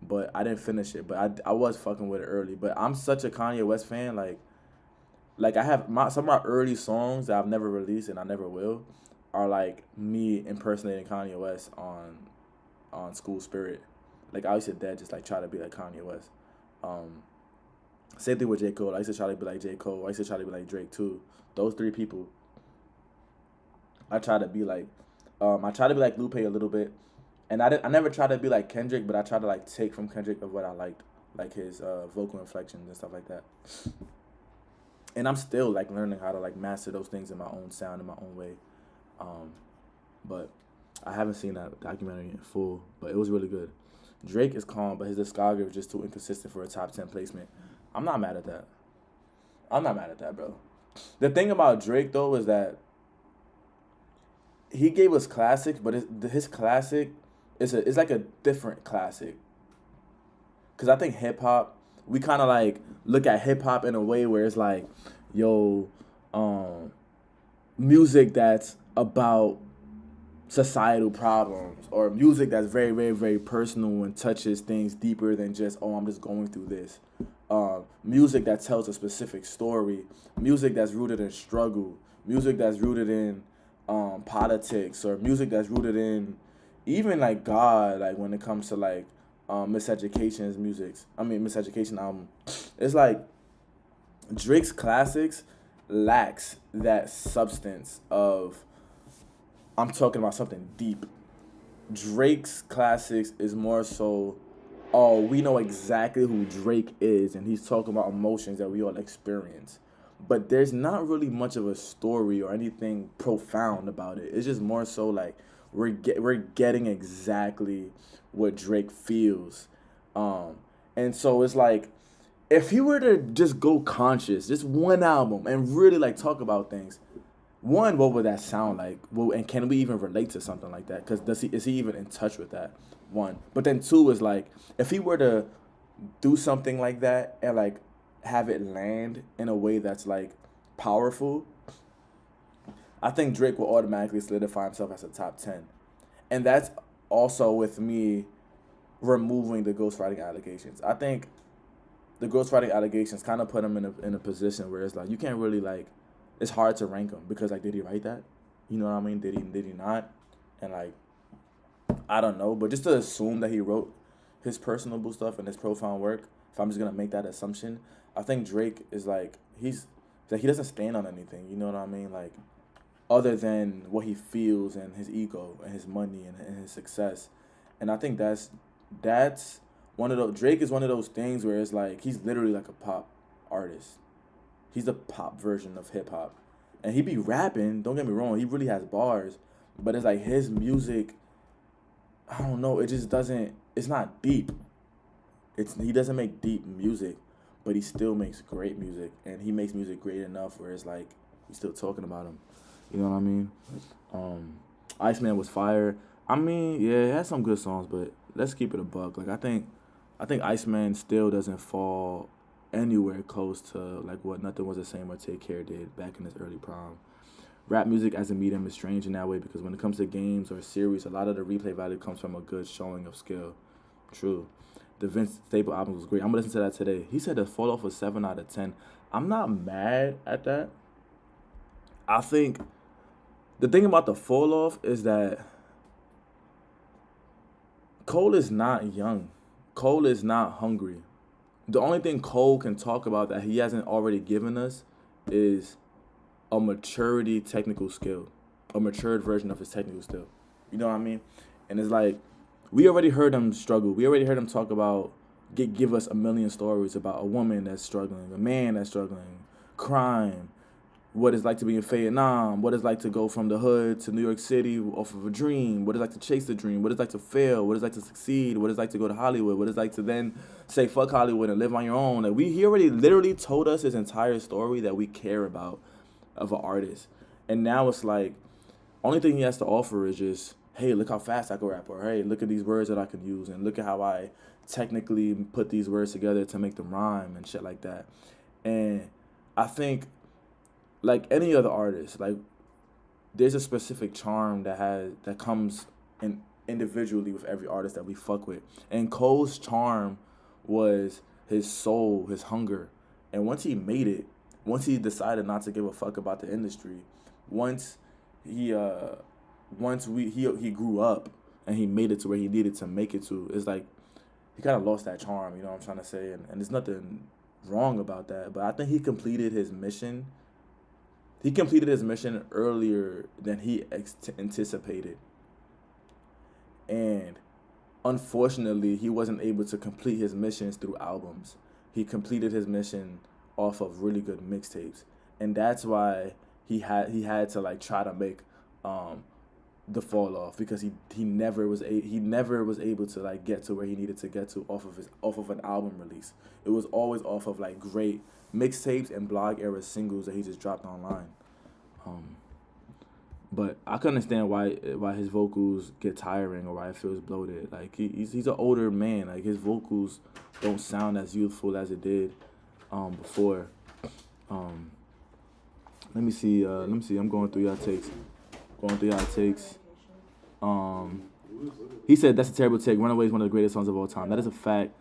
But I didn't finish it. But I was fucking with it early. But I'm such a Kanye West fan. Like I have some of my early songs that I've never released and I never will are like me impersonating Kanye West on School Spirit. Like I used to just like try to be like Kanye West. Same thing with J. Cole. I used to try to be like J. Cole. I used to try to be like Drake too. Those three people. I try to be like Lupe a little bit. And I never tried to be like Kendrick, but I tried to like take from Kendrick of what I liked, like his vocal inflections and stuff like that. And I'm still like learning how to like master those things in my own sound, in my own way. But I haven't seen that documentary in full, but it was really good. Drake is calm, but his discography is just too inconsistent for a top 10 placement. I'm not mad at that, bro. The thing about Drake though is that he gave us classics, but his classic. It's like a different classic. Cause I think hip hop, we kind of like look at hip hop in a way where it's like, yo, music that's about societal problems or music that's very, very, very personal and touches things deeper than just, oh, I'm just going through this. Music that tells a specific story, music that's rooted in struggle, music that's rooted in politics, or music that's rooted in even like God, like when it comes to like Miseducation album. It's like Drake's classics lacks that substance of I'm talking about something deep. Drake's classics is more so, oh, we know exactly who Drake is and he's talking about emotions that we all experience. But there's not really much of a story or anything profound about it. It's just more so like we're getting exactly what Drake feels. And so it's like if he were to just go conscious, just one album and really like talk about things, one, what would that sound like? Well, and can we even relate to something like that? Because is he even in touch with that? One. But then two is like if he were to do something like that and like have it land in a way that's like powerful, I think Drake will automatically solidify himself as a top 10. And that's also with me removing the ghostwriting allegations. I think the ghostwriting allegations kind of put him in a position where it's like you can't really like, it's hard to rank him because like, did he write that? You know what I mean? Did he not? And like, I don't know, but just to assume that he wrote his personable stuff and his profound work, if I'm just gonna make that assumption, I think Drake is like he's like he doesn't stand on anything. You know what I mean? Like, other than what he feels and his ego and his money and his success, and I think that's one of those. Drake is one of those things where it's like he's literally like a pop artist. He's the pop version of hip hop, and he be rapping. Don't get me wrong, he really has bars, but it's like his music, I don't know. It just doesn't. It's not deep. He doesn't make deep music, but he still makes great music, and he makes music great enough where it's like we're still talking about him. You know what I mean? Iceman was fire. I mean, yeah, it had some good songs, but let's keep it a buck. Like I think Iceman still doesn't fall anywhere close to like what Nothing Was the Same or Take Care did back in his early prime. Rap music as a medium is strange in that way because when it comes to games or series, a lot of the replay value comes from a good showing of skill. True. The Vince Staple album was great. I'm going to listen to that today. He said the fall off was 7 out of 10. I'm not mad at that. I think the thing about the fall off is that Cole is not young. Cole is not hungry. The only thing Cole can talk about that he hasn't already given us is a maturity technical skill, a matured version of his technical skill. You know what I mean? And it's like, we already heard him struggle. We already heard him talk about, give us a million stories about a woman that's struggling, a man that's struggling, crime, what it's like to be in Vietnam, what it's like to go from the hood to New York City off of a dream, what it's like to chase the dream, what it's like to fail, what it's like to succeed, what it's like to go to Hollywood, what it's like to then say fuck Hollywood and live on your own. Like he already literally told us his entire story that we care about of an artist. And now it's like, only thing he has to offer is just, hey, look how fast I can rap, or hey, look at these words that I can use, and look at how I technically put these words together to make them rhyme and shit like that. And I think, like any other artist, like there's a specific charm that comes in individually with every artist that we fuck with. And Cole's charm was his soul, his hunger. And once he made it, once he decided not to give a fuck about the industry, once he grew up and he made it to where he needed to make it to, it's like he kind of lost that charm, you know what I'm trying to say? And there's nothing wrong about that. But I think he completed his mission. He completed his mission earlier than he anticipated. And unfortunately, he wasn't able to complete his missions through albums. He completed his mission off of really good mixtapes. And that's why he had to like try to make the fall off, because he never was able to like get to where he needed to get to off of an album release. It was always off of like great mixtapes and blog era singles that he just dropped online. But I can understand why his vocals get tiring or why it feels bloated. Like he's an older man. Like his vocals don't sound as youthful as it did before. Let me see. I'm going through y'all takes. He said that's a terrible take. Runaway is one of the greatest songs of all time. That is a fact.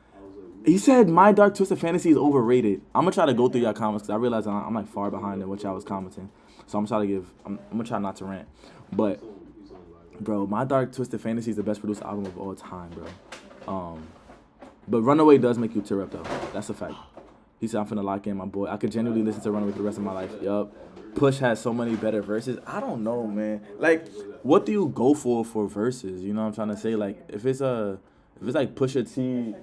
He said My Dark Twisted Fantasy is overrated. I'm gonna try to go through y'all comments because I realize I'm like far behind in what y'all was commenting. So I'm gonna try not to rant. But bro, My Dark Twisted Fantasy is the best produced album of all time, bro. But Runaway does make you tear up though. That's a fact. He said I'm finna lock in my boy. I could genuinely listen to Runaway for the rest of my life. Yup. Push has so many better verses. I don't know, man. Like, what do you go for verses? You know what I'm trying to say? Like, if it's like Pusha T,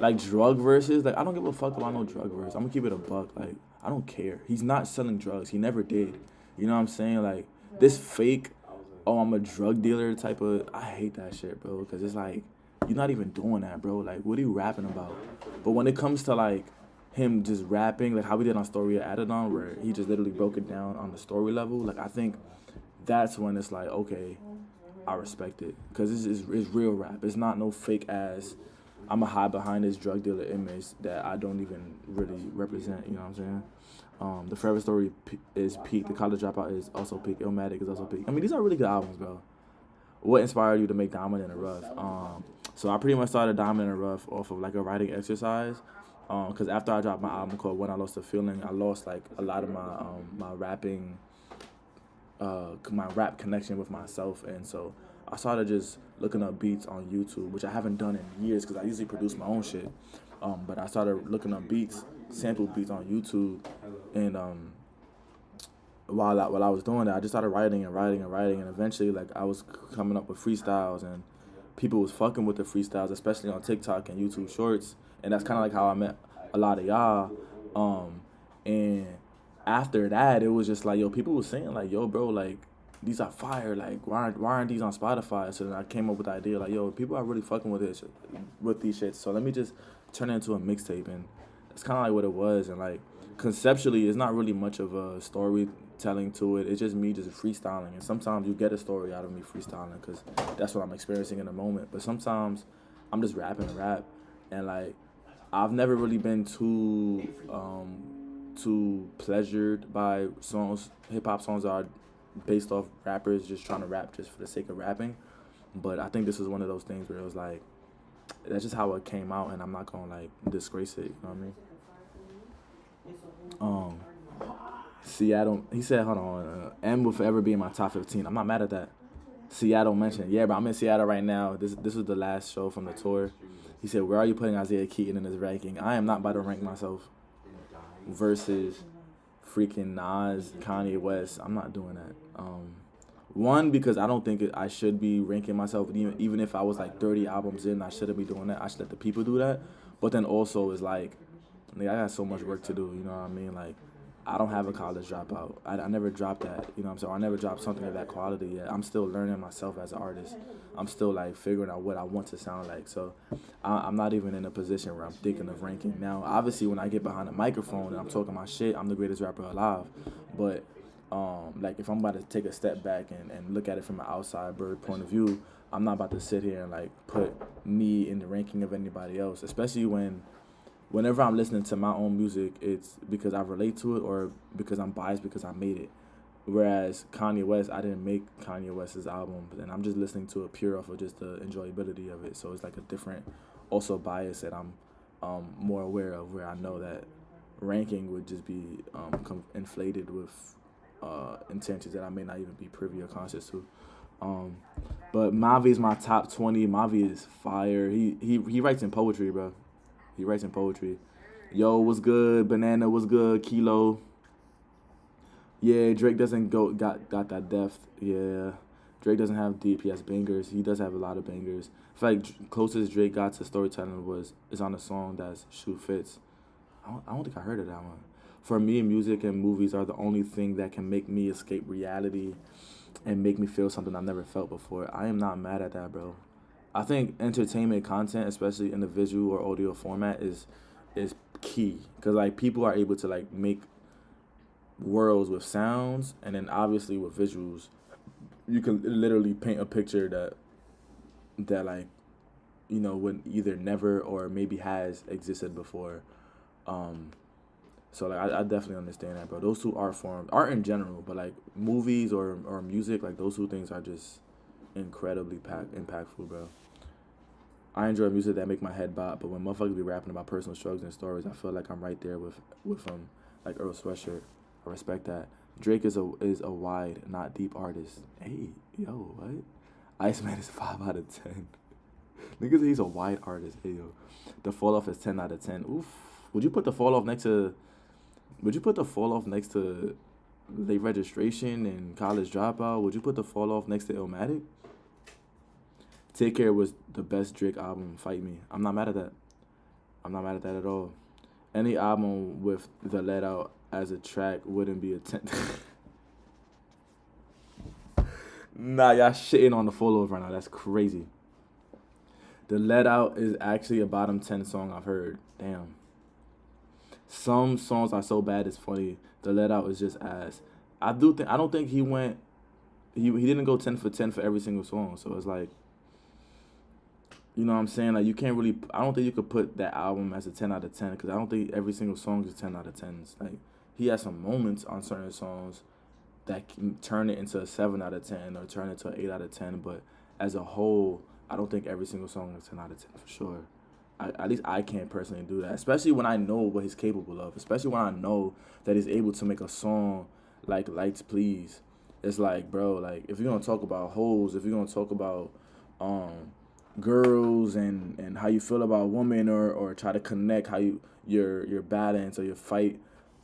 like drug verses, like I don't give a fuck about no drug verse. I'm gonna keep it a buck. Like, I don't care. He's not selling drugs. He never did. You know what I'm saying? Like, this fake, oh, I'm a drug dealer type of, I hate that shit, bro. Because it's like, you're not even doing that, bro. Like, what are you rapping about? But when it comes to, like, him just rapping, like how we did on Story of Adidon, where he just literally broke it down on the story level, like I think that's when it's like, okay, I respect it. Because it's real rap. It's not no fake ass, I'm a hide behind this drug dealer image that I don't even really represent, you know what I'm saying? The Forever Story is peak. The College Dropout is also peak. Illmatic is also peak. I mean, these are really good albums, bro. what inspired you to make Diamond in the Rough? So I pretty much started Diamond in the Rough off of like a writing exercise. Because after I dropped my album called When I Lost the Feeling, I lost like a lot of my rapping, my rap connection with myself, and so I started just looking up beats on YouTube, which I haven't done in years because I usually produce my own shit. But I started looking up beats, sample beats on YouTube, and while I was doing that, I just started writing and writing and writing, and eventually, like, I was coming up with freestyles, and people was fucking with the freestyles, especially on TikTok and YouTube Shorts, and that's kind of like how I met a lot of y'all. And after that, it was just like, yo, people was saying like, yo, bro, like, these are fire, like, why aren't these on Spotify? So then I came up with the idea, like, yo, people are really fucking with these shits, so let me just turn it into a mixtape, and that's kind of like what it was. And like, conceptually, it's not really much of a storytelling to it. It's just me just freestyling. And sometimes you get a story out of me freestyling because that's what I'm experiencing in the moment. But sometimes I'm just rapping a rap. And like, I've never really been too pleasured by songs, hip-hop songs that are based off rappers just trying to rap just for the sake of rapping. But I think this was one of those things where it was like, that's just how it came out, and I'm not gonna like disgrace it, you know what I mean? Seattle, he said, hold on, M will forever be in my top 15. I'm not mad at that. Seattle mentioned, yeah, but I'm in Seattle right now. This was the last show from the tour. He said, where are you putting Isaiah Keaton in his ranking? I am not about to rank myself versus freaking Nas, Kanye West. I'm not doing that. One, because I don't think I should be ranking myself. Even if I was like 30 albums in, I shouldn't be doing that. I should let the people do that. But then also it's like I got so much work to do, you know what I mean? Like, I don't have a college dropout. I never dropped that, you know what I'm saying? I never dropped something of that quality yet. I'm still learning myself as an artist. I'm still, like, figuring out what I want to sound like. So I'm not even in a position where I'm thinking of ranking. Now, obviously, when I get behind a microphone and I'm talking my shit, I'm the greatest rapper alive. But, like, if I'm about to take a step back and look at it from an outside bird point of view, I'm not about to sit here and, like, put me in the ranking of anybody else, especially whenever I'm listening to my own music, it's because I relate to it or because I'm biased because I made it. Whereas Kanye West, I didn't make Kanye West's album, and I'm just listening to it pure off of just the enjoyability of it. So it's like a different, also bias that I'm more aware of, where I know that ranking would just be inflated with intentions that I may not even be privy or conscious to. But Mavi is my top 20. Mavi is fire. He writes in poetry, bro. He writes in poetry. Yo, what's good? Banana, what's good? Kilo. Yeah, Drake doesn't got that depth. Yeah, Drake doesn't have deep. He has bangers. He does have a lot of bangers. I feel like closest Drake got to storytelling is on a song that's Shoe Fits. I don't think I heard of that one. For me, music and movies are the only thing that can make me escape reality and make me feel something I've never felt before. I am not mad at that, bro. I think entertainment content, especially in the visual or audio format, is key, because like people are able to like make worlds with sounds, and then obviously with visuals, you can literally paint a picture that like, you know, would either never or maybe has existed before. So like I definitely understand that, bro. Those two art forms, art in general, but like movies or music, like those two things are just incredibly impactful, bro. I enjoy music that make my head bop, but when motherfuckers be rapping about personal struggles and stories, I feel like I'm right there with like Earl Sweatshirt. I respect that. Drake is a wide, not deep artist. Hey, yo, what? Iceman is 5 out of 10. Niggas say he's a wide artist. Hey, yo. The Fall Off is 10 out of 10. Oof. Would you put the Fall Off next to Late Registration and College Dropout? Would you put the Fall Off next to Illmatic? Take Care was the best Drake album. Fight me. I'm not mad at that. I'm not mad at that at all. Any album with the Let Out as a track wouldn't be a 10. Nah, y'all shitting on the Fall Off right now. That's crazy. The Let Out is actually a bottom 10 song I've heard. Damn. Some songs are so bad it's funny. The Let Out is just ass. I don't think he didn't go 10 for 10 for every single song. So it's like, you know what I'm saying? Like, you can't really, I don't think you could put that album as a 10 out of 10, because I don't think every single song is 10 out of 10s. Like, he has some moments on certain songs that can turn it into a 7 out of 10 or turn it to an 8 out of 10, but as a whole, I don't think every single song is 10 out of 10 for sure. At least I can't personally do that, especially when I know what he's capable of, especially when I know that he's able to make a song like Lights Please. It's like, bro, like, if you're going to talk about hoes, if you're going to talk about girls and how you feel about women, or try to connect how your balance or your fight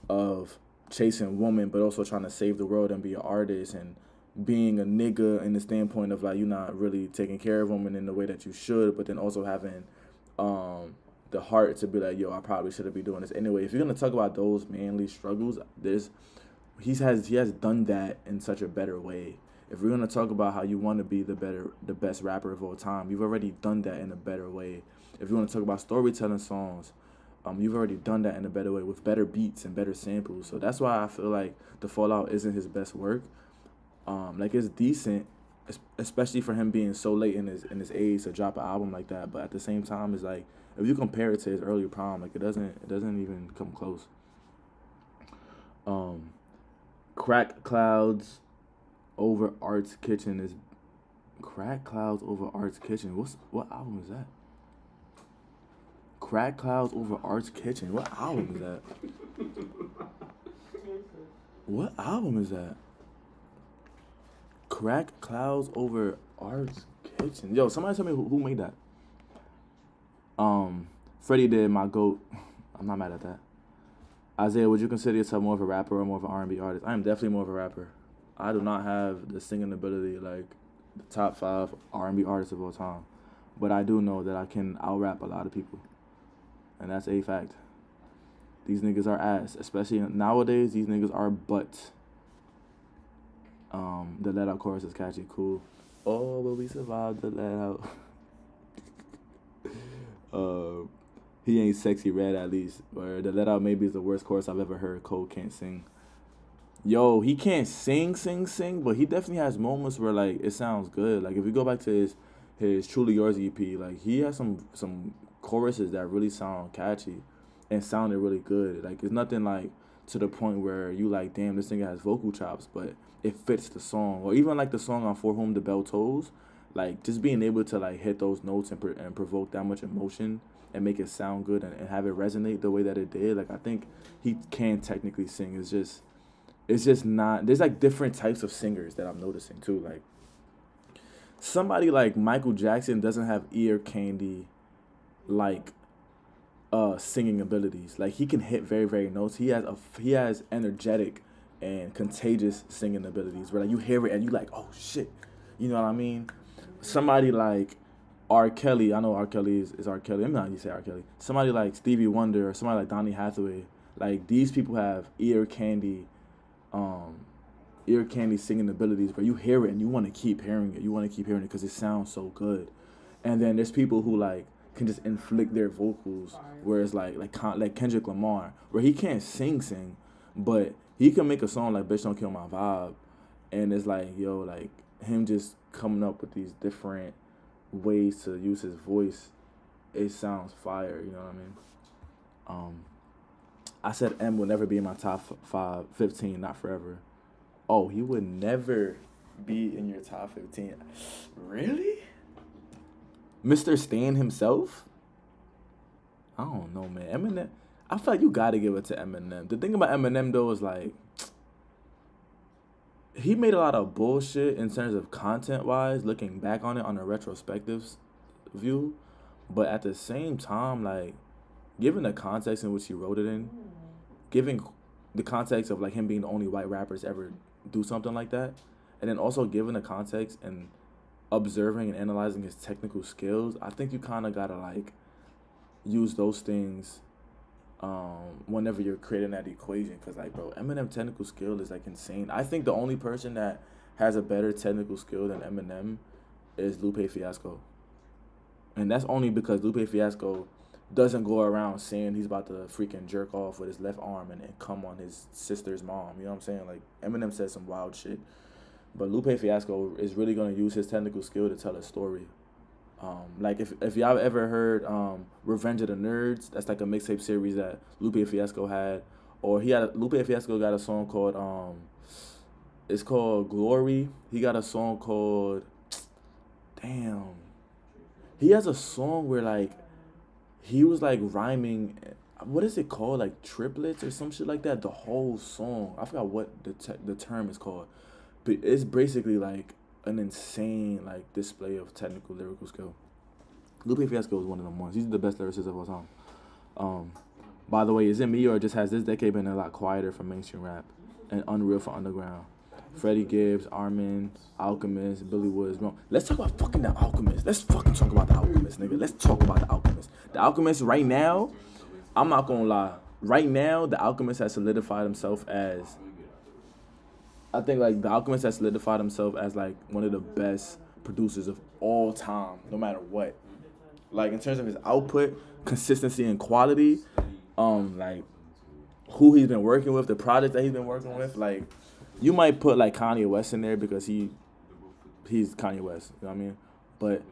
of chasing women, but also trying to save the world and be an artist, and being a nigga in the standpoint of like you're not really taking care of women in the way that you should, but then also having the heart to be like, yo, I probably shouldn't be doing this anyway. If you're gonna talk about those manly struggles, he has done that in such a better way. If we're gonna talk about how you want to be the best rapper of all time, you've already done that in a better way. If you want to talk about storytelling songs, you've already done that in a better way with better beats and better samples. So that's why I feel like The Fallout isn't his best work. Like, it's decent, especially for him being so late in his age to drop an album like that. But at the same time, it's like, if you compare it to his earlier prime, like, it doesn't even come close. Crack Clouds Over Art's Kitchen is Crack Clouds Over Art's Kitchen. What album is that? Crack Clouds Over Art's Kitchen. What album is that? What album is that? Crack Clouds Over Art's Kitchen. Yo, somebody tell me who made that. Freddie did, my GOAT. I'm not mad at that. Isaiah, would you consider yourself more of a rapper or more of an R&B artist? I am definitely more of a rapper. I do not have the singing ability like the top 5 R&B artists of all time. But I do know that I can out-rap a lot of people. And that's a fact. These niggas are ass. Especially nowadays, these niggas are butt. The let out chorus is catchy, cool. Oh, but we survived the let out. He ain't sexy red, at least. Or the let out maybe is the worst chorus I've ever heard. Cole can't sing. Yo, he can't sing, but he definitely has moments where like it sounds good. Like if you go back to his Truly Yours EP, like he has some choruses that really sound catchy and sounded really good. Like it's nothing like to the point where you like, damn, this nigga has vocal chops, but it fits the song. Or even like the song on For Whom the Bell Tolls, like just being able to like hit those notes and provoke that much emotion and make it sound good and have it resonate the way that it did. Like I think he can technically sing. It's just not. There's like different types of singers that I'm noticing too. Like somebody like Michael Jackson doesn't have ear candy like singing abilities. Like he can hit very, very notes. He has energetic and contagious singing abilities where like you hear it and you like, oh shit, you know what I mean? Somebody like R. Kelly, I know R. Kelly is R. Kelly. I'm not you say R. Kelly. Somebody like Stevie Wonder or somebody like Donny Hathaway. Like these people have ear candy singing abilities where you hear it and you want to keep hearing it. You want to keep hearing it because it sounds so good. And then there's people who like can just inflict their vocals, where it's like Kendrick Lamar, where he can't sing, but he can make a song like Bitch Don't Kill My Vibe, and it's like, yo, like him just coming up with these different ways to use his voice, it sounds fire, you know what I mean? I said M would never be in my top 15, not forever. Oh, he would never be in your top 15. Really? Mr. Stan himself? I don't know, man. Eminem, I feel like you gotta give it to Eminem. The thing about Eminem, though, is like, he made a lot of bullshit in terms of content-wise, looking back on it on a retrospective view. But at the same time, like, given the context in which he wrote it in, given the context of, like, him being the only white rapper to ever do something like that, and then also given the context and observing and analyzing his technical skills, I think you kind of gotta like use those things whenever you're creating that equation, because like, bro, Eminem technical skill is like insane. I think the only person that has a better technical skill than Eminem is Lupe Fiasco, and that's only because Lupe Fiasco doesn't go around saying he's about to freaking jerk off with his left arm and come on his sister's mom. You know what I'm saying? Like Eminem says some wild shit. But Lupe Fiasco is really going to use his technical skill to tell a story. Like, if y'all ever heard Revenge of the Nerds, that's like a mixtape series that Lupe Fiasco had. Or Lupe Fiasco got a song called, it's called Glory. He got a song called, damn, damn. He has a song where like he was like rhyming. What is it called? Like triplets or some shit like that. The whole song. I forgot what the term is called, but it's basically like an insane like display of technical lyrical skill. Lupe Fiasco is one of them ones. He's the best lyricist of all time. By the way, is it me or just has this decade been a lot quieter for mainstream rap and unreal for underground? Freddie Gibbs, Armin, Alchemist, Billy Woods. Bro. Let's talk about fucking The Alchemist. Let's fucking talk about The Alchemist, nigga. Let's talk about The Alchemist. The Alchemist right now, I'm not gonna lie. Right now, The Alchemist has solidified himself as, I think like The Alchemist has solidified himself as like one of the best producers of all time, no matter what. Like in terms of his output, consistency and quality, like who he's been working with, the project that he's been working with, like you might put like Kanye West in there because he's Kanye West, you know what I mean? But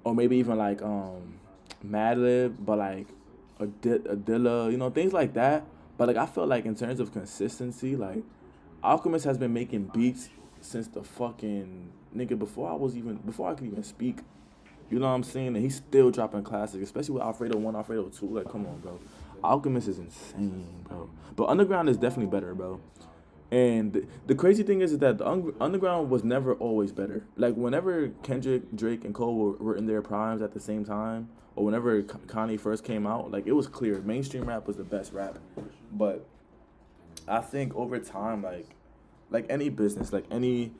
or maybe even like Madlib, but like Adilla, you know, things like that. But like I feel like in terms of consistency, like Alchemist has been making beats since the fucking nigga before I could even speak. You know what I'm saying? And he's still dropping classics, especially with Alfredo 1, Alfredo 2. Like, come on, bro. Alchemist is insane, bro. But Underground is definitely better, bro. And the crazy thing is that the Underground was never always better. Like, whenever Kendrick, Drake, and Cole were in their primes at the same time, or whenever Kanye first came out, like, it was clear. Mainstream rap was the best rap. But I think over time, like any business, like any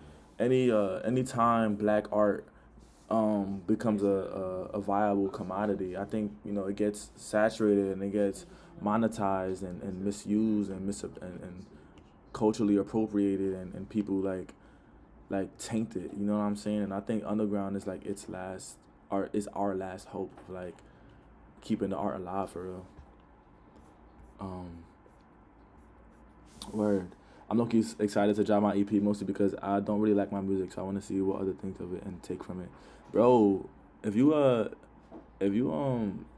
time black art becomes a viable commodity, I think, you know, it gets saturated and it gets monetized and misused and culturally appropriated and people like taint it, you know what I'm saying? And I think Underground is like our last hope of like keeping the art alive for real. Word. I'm looking excited to drop my EP mostly because I don't really like my music, so I want to see what other think of it and take from it. Bro, if you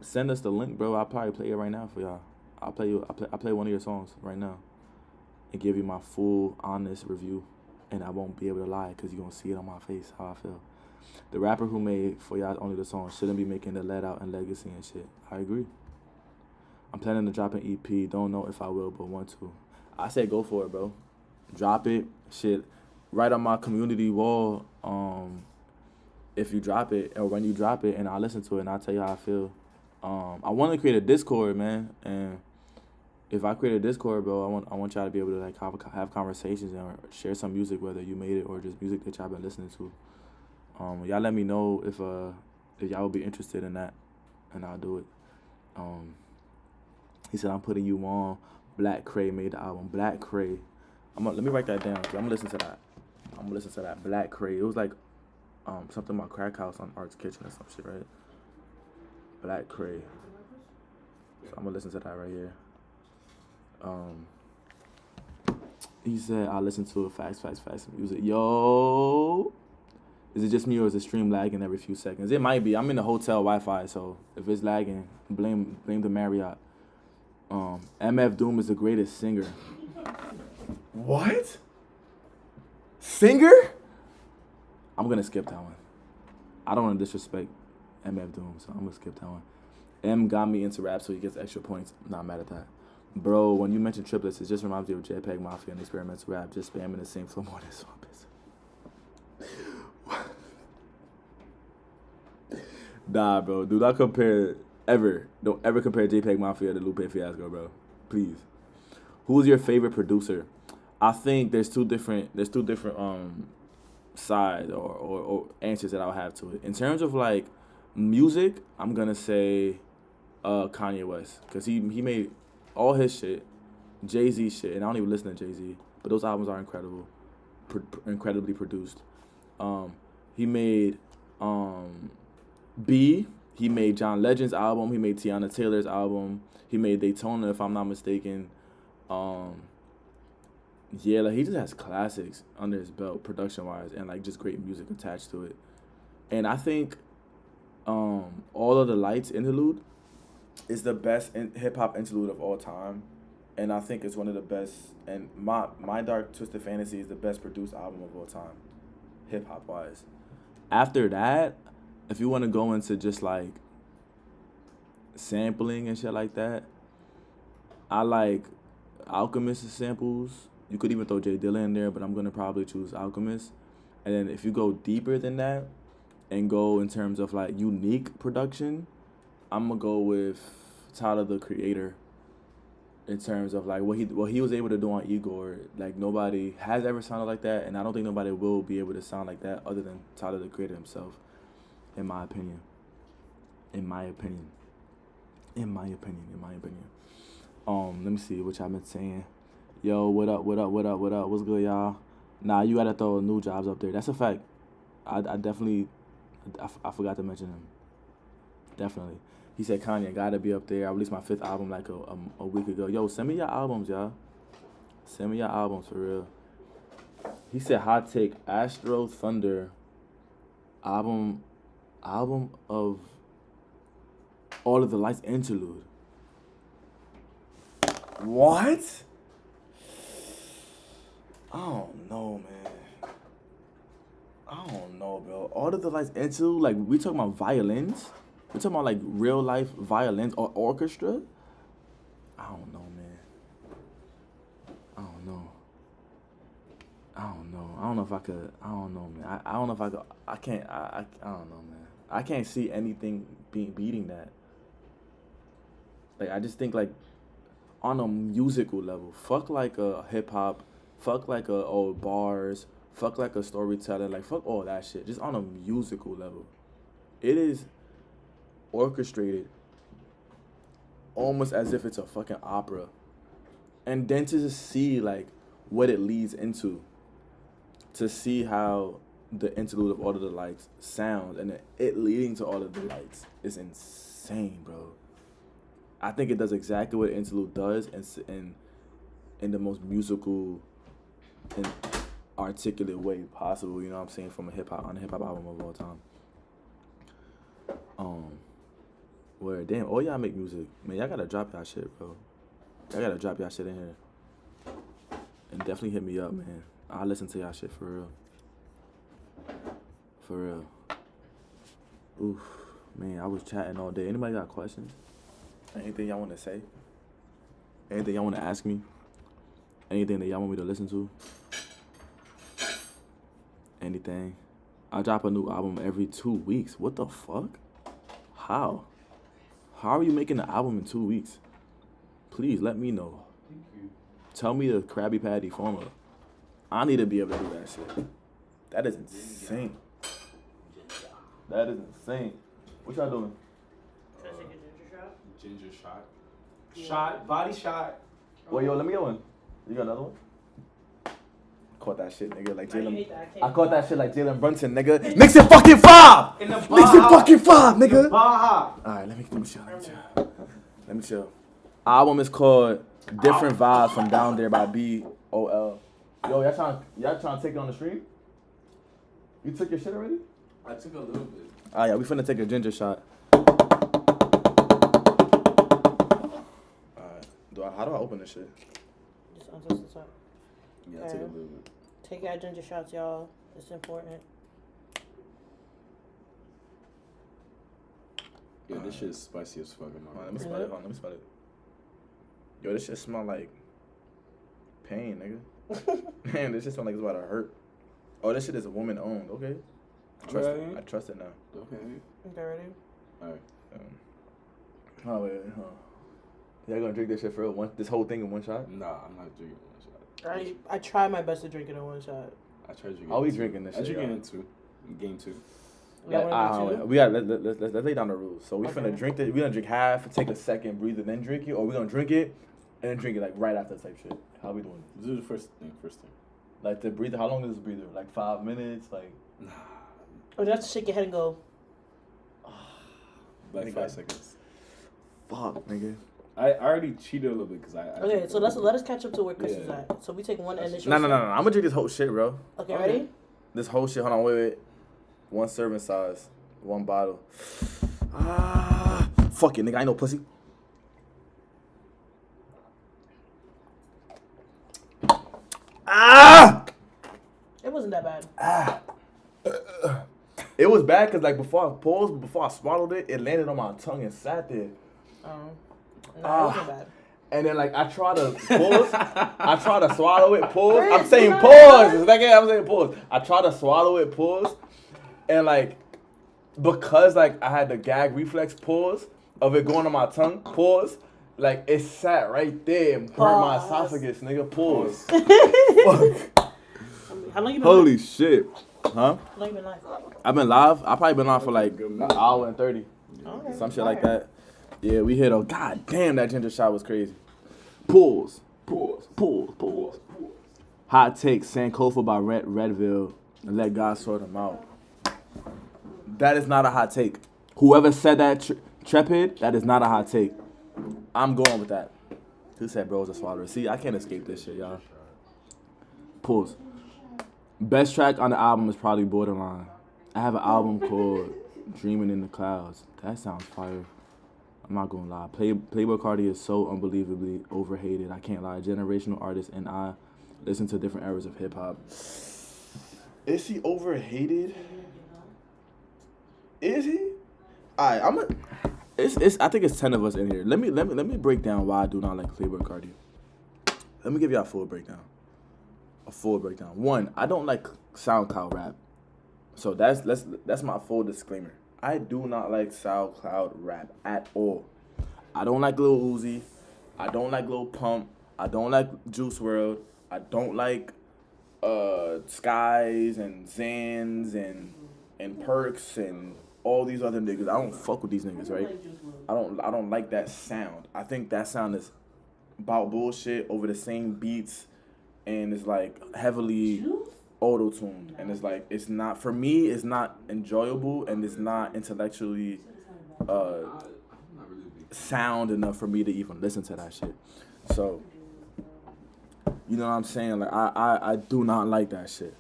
send us the link, bro, I'll probably play it right now for y'all. I'll play one of your songs right now and give you my full honest review, and I won't be able to lie because you're gonna see it on my face how I feel. The rapper who made For Y'all Only the song shouldn't be making the Let Out and Legacy and shit. I agree. I'm planning to drop an EP. Don't know if I will, but want to. I say go for it, bro. Drop it. Shit. Right on my community wall, if you drop it or when you drop it, and I'll listen to it and I'll tell you how I feel. I want to create a Discord, man. And if I create a Discord, bro, I want y'all to be able to like have conversations and share some music, whether you made it or just music that y'all been listening to. Y'all let me know if y'all would be interested in that, and I'll do it. He said, I'm putting you on. Black Cray made the album. Black Cray. Let me write that down. I'm gonna listen to that. Black Cray. It was like something about Crack House on Art's Kitchen or some shit, right? Black Cray. So I'm gonna listen to that right here. He said, I listen to it. Facts music. Yo. Is it just me or is the stream lagging every few seconds? It might be. I'm in the hotel Wi-Fi, so if it's lagging, blame the Marriott. MF Doom is the greatest singer. What? Singer? I'm gonna skip that one. I don't want to disrespect MF Doom, so I'm gonna skip that one. M got me into rap, so he gets extra points. Not mad at that. Bro, when you mention triplets, it just reminds me of JPEG Mafia and experimental rap, just spamming the same flow more than swampers. Nah, bro. Do not compare ever. Don't ever compare JPEG Mafia to Lupe Fiasco, bro. Please. Who's your favorite producer? I think there's two different sides or answers that I'll have to it. In terms of like music, I'm gonna say Kanye West, because he made all his shit, Jay-Z shit, and I don't even listen to Jay-Z, but those albums are incredible, incredibly produced. He made he made John Legend's album, he made Tiana Taylor's album, he made Daytona, if I'm not mistaken. Yeah, like he just has classics under his belt, production-wise, and like just great music attached to it. And I think All of the Lights interlude is the best hip-hop interlude of all time. And I think it's one of the best, and My Dark Twisted Fantasy is the best produced album of all time, hip-hop-wise. After that, if you want to go into just like sampling and shit like that, I like Alchemist samples. You could even throw Jay Dilla in there, but I'm gonna probably choose Alchemist. And then if you go deeper than that and go in terms of like unique production, I'm gonna go with Tyler the Creator. In terms of like what he was able to do on Igor, like nobody has ever sounded like that, and I don't think nobody will be able to sound like that other than Tyler the Creator himself, in my opinion. In my opinion. Let me see what y'all been saying. Yo, what up? What's good, y'all? Nah, you gotta throw new jobs up there. That's a fact. I definitely, I forgot to mention him. Definitely. He said Kanye gotta be up there. I released my 5th album like a week ago. Yo, send me your albums, y'all. Send me your albums for real. He said hot take, Astro Thunder album of All of the Lights interlude. What? I don't know, man. I don't know, bro. All of the Lights interlude, like we talking about violins? We talking about like real life violins or orchestra? I don't know, man. I don't know. I don't know if I could. I don't know, man. I don't know if I could. I can't. I don't know, man. I can't see anything beating that. Like I just think like on a musical level, fuck like a hip hop, fuck like a old bars, fuck like a storyteller, like fuck all that shit. Just on a musical level, it is orchestrated almost as if it's a fucking opera, and then to just see like what it leads into, to see how the interlude of All of the Lights sounds and it leading to All of the Lights is insane, bro. I think it does exactly what interlude does, and in the most musical and articulate way possible. You know what I'm saying? From a hip hop album of all time. Where damn, all y'all make music, man. Y'all gotta drop y'all shit, bro. Y'all gotta drop y'all shit in here, and definitely hit me up, man. I'll listen to y'all shit for real. For real. Oof, man. I was chatting all day. Anybody got questions? Anything y'all want to say? Anything y'all want to ask me? Anything that y'all want me to listen to? Anything? I drop a new album every 2 weeks. What the fuck? How? How are you making an album in 2 weeks? Please let me know. Thank you. Tell me the Krabby Patty formula. I need to be able to do that shit. That is insane. That is insane. What y'all doing? Try to take a ginger shot? Ginger shot. Shot, body shot. Well, yo, let me get one. You got another one? Caught that shit, nigga. Like Jalen. I caught that shit like Jalen Brunson, nigga. Knicks in fucking 5! In the Knicks in fucking 5, nigga. Baja. Alright, let me chill. Album is called Different Vibes from Down There by B.O.L. Yo, y'all trying to take it on the stream? You took your shit already? I took a little bit. Yeah, we finna take a ginger shot. Alright. How do I open this shit? Just untwist the top. Yeah, I took a little bit. Take your ginger shots, y'all. It's important. Yeah, this shit is spicy as fuck. Let me smell it. Let me smell it. Yo, this shit smell like pain, nigga. Man, this shit smell like it's about to hurt. Oh, this shit is a woman owned. Okay. I trust it now. Okay. Okay, ready? Alright. Oh, wait. Y'all gonna drink this shit for real? This whole thing in one shot? Nah, I'm not drinking one shot. I try my best to drink it in one shot. I try drinking. Are we drinking this shit? I drink it in 2. Game 2. We got let's lay down the rules. So we finna drink it. We gonna drink half, take a second, breathe it, then drink it, or we gonna drink it and then drink it like right after type shit. How we doing? This is the first thing. Like the breather. How long is this breather? Like 5 minutes? Like. Nah. Oh, you have to shake your head and go. Like 5 seconds. Fuck, nigga. I already cheated a little bit because I. Okay, so let us catch up to where Chris is at. So we take one initial. No. I'm gonna drink this whole shit, bro. Okay, ready? This whole shit. Hold on, wait. 1 serving size, 1 bottle. Fuck it, nigga. I ain't no pussy. It wasn't that bad. It was bad because like before I swallowed it, it landed on my tongue and sat there. No, it wasn't bad. And then like I try to pause, I try to swallow it, pause. Chris, I'm saying you know pause. It's like I'm saying pause. I try to swallow it, pause, and like because like I had the gag reflex pause of it going on my tongue, pause. Like it sat right there and burnt my esophagus, nigga. Pause. Fuck. How long you been Holy live? shit. Huh? How long you been live? I've been live. I've probably been live for like an hour and 30. Okay. Some shit like that. Yeah, we hit a god damn that ginger shot was crazy. Pulls. Hot take Sankofa by Redville and let God sort them out. That is not a hot take. Whoever said that Trepid, that is not a hot take. I'm going with that. Who said bro was a swallower? See, I can't escape this shit, y'all. Pulls. Best track on the album is probably Borderline. I have an album called Dreaming in the Clouds. That sounds fire. I'm not gonna lie. Playboi Carti is so unbelievably overhated. I can't lie. Generational artist, and I listen to different eras of hip hop. Is he overhated? Is he? Alright, I think it's 10 of us in here. Let me break down why I do not like Playboi Carti. Let me give you a full breakdown. One, I don't like SoundCloud rap. So that's my full disclaimer. I do not like SoundCloud rap at all. I don't like Lil Uzi. I don't like Lil Pump. I don't like Juice WRLD. I don't like Skies and Zans and Perks and all these other niggas. I don't fuck with these niggas, right? I don't like that sound. I think that sound is about bullshit over the same beats, and it's like heavily auto-tuned, and it's like it's not, for me, it's not enjoyable, and it's not intellectually sound enough for me to even listen to that shit. So you know what I'm saying? Like I do not like that shit.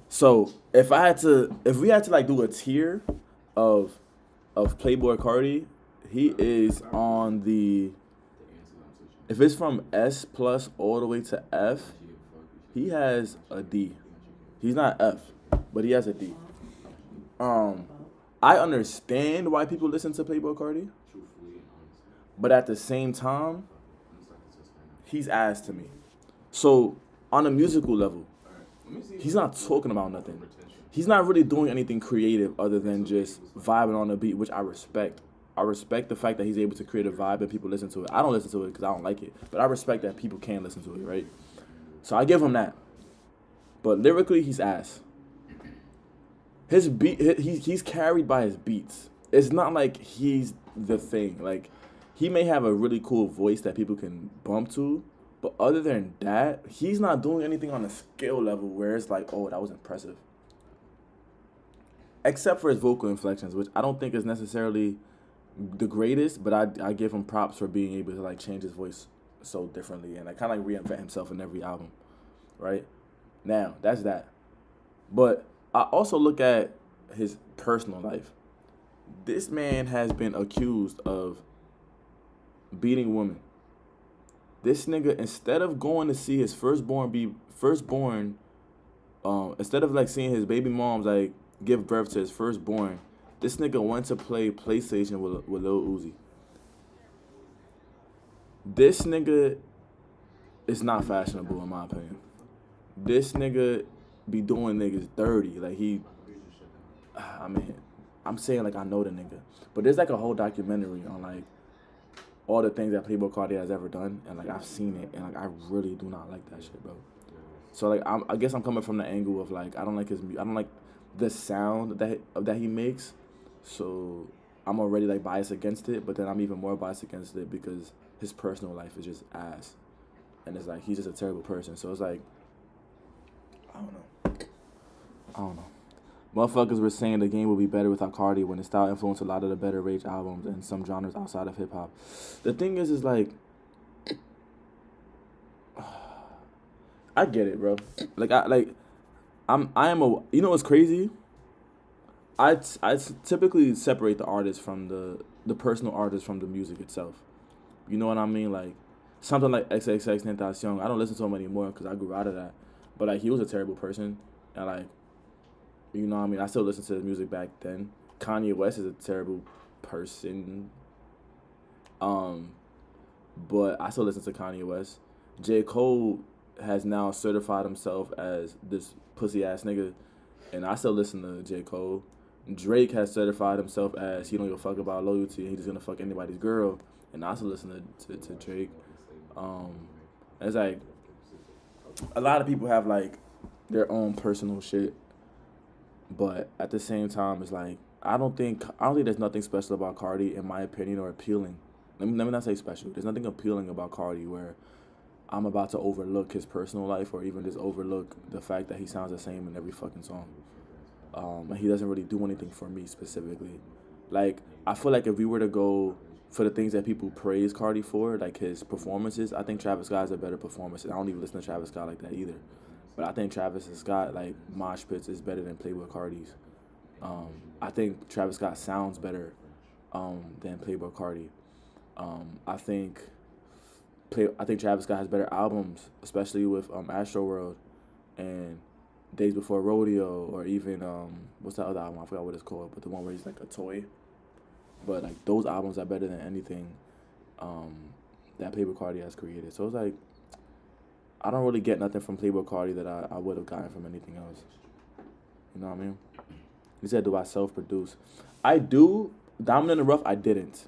So if we had to like do a tier of Playboi Carti, he is on the, if it's from S plus all the way to F, he has a D. He's not F, but he has a D. I understand why people listen to Playboi Carti, but at the same time, he's ass to me. So on a musical level, he's not talking about nothing. He's not really doing anything creative other than just vibing on the beat, which I respect. I respect the fact that he's able to create a vibe and people listen to it. I don't listen to it because I don't like it, but I respect that people can listen to it, right? So I give him that. But lyrically, he's ass. His beat, he's carried by his beats. It's not like he's the thing. Like, he may have a really cool voice that people can bump to, but other than that, he's not doing anything on a skill level where it's like, oh, that was impressive. Except for his vocal inflections, which I don't think is necessarily the greatest, but I give him props for being able to like change his voice so differently and like kind of like reinvent himself in every album, right? Now, that's that. But I also look at his personal life. This man has been accused of beating women. This nigga, instead of going to see his firstborn, instead of like seeing his baby moms like give birth to his firstborn, this nigga went to play PlayStation with Lil Uzi. This nigga is not fashionable in my opinion. This nigga be doing niggas dirty. Like I'm saying like I know the nigga. But there's like a whole documentary on like all the things that Playboi Carti has ever done, and like I've seen it, and like I really do not like that shit, bro. So like I guess I'm coming from the angle of like I don't like the sound that he makes. So I'm already like biased against it, but then I'm even more biased against it because his personal life is just ass. And it's like he's just a terrible person. So it's like I don't know. Motherfuckers were saying the game would be better without Carti when his style influenced a lot of the better Rage albums and some genres outside of hip hop. The thing is like, I get it, bro. You know what's crazy? I typically separate the artist from the personal artist from the music itself. You know what I mean? Like something like XXXTentacion. I don't listen to him anymore because I grew out of that. But like he was a terrible person, and like You know what I mean? I still listen to his music back then. Kanye West is a terrible person. But I still listen to Kanye West. J. Cole has now certified himself as this pussy ass nigga, and I still listen to J. Cole. Drake has certified himself as he don't give a fuck about loyalty, and he's just gonna fuck anybody's girl, and I still listen to Drake. It's like a lot of people have like their own personal shit, but at the same time, it's like I don't think there's nothing special about Cardi in my opinion or appealing. Let me not say special. There's nothing appealing about Cardi where I'm about to overlook his personal life or even just overlook the fact that he sounds the same in every fucking song. And he doesn't really do anything for me specifically. Like, I feel like if we were to go for the things that people praise Cardi for, like his performances, I think Travis Scott is a better performance. And I don't even listen to Travis Scott like that either. But I think Travis Scott, like, mosh pits is better than Playboy Cardi's. I think Travis Scott sounds better than Playboy Cardi. I think Travis Scott has better albums, especially with Astroworld and Days Before Rodeo, or even what's that other album? I forgot what it's called, but the one where he's like a toy. But like those albums are better than anything that Playboy Cardi has created. So it's like I don't really get nothing from Playboy Cardi that I would have gotten from anything else. You know what I mean? He said, "Do I self-produce?" I do. Diamond in the Rough, I didn't.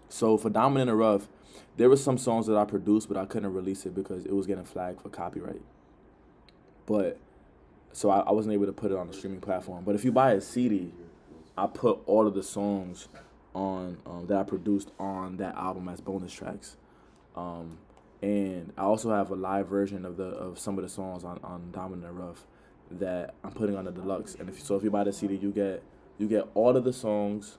So for Diamond in the Rough, there were some songs that I produced, but I couldn't release it because it was getting flagged for copyright. But so I wasn't able to put it on the streaming platform. But if you buy a CD, I put all of the songs on that I produced on that album as bonus tracks. And I also have a live version of some of the songs on Diamond in the Rough that I'm putting on the deluxe. And if you buy the CD, you get all of the songs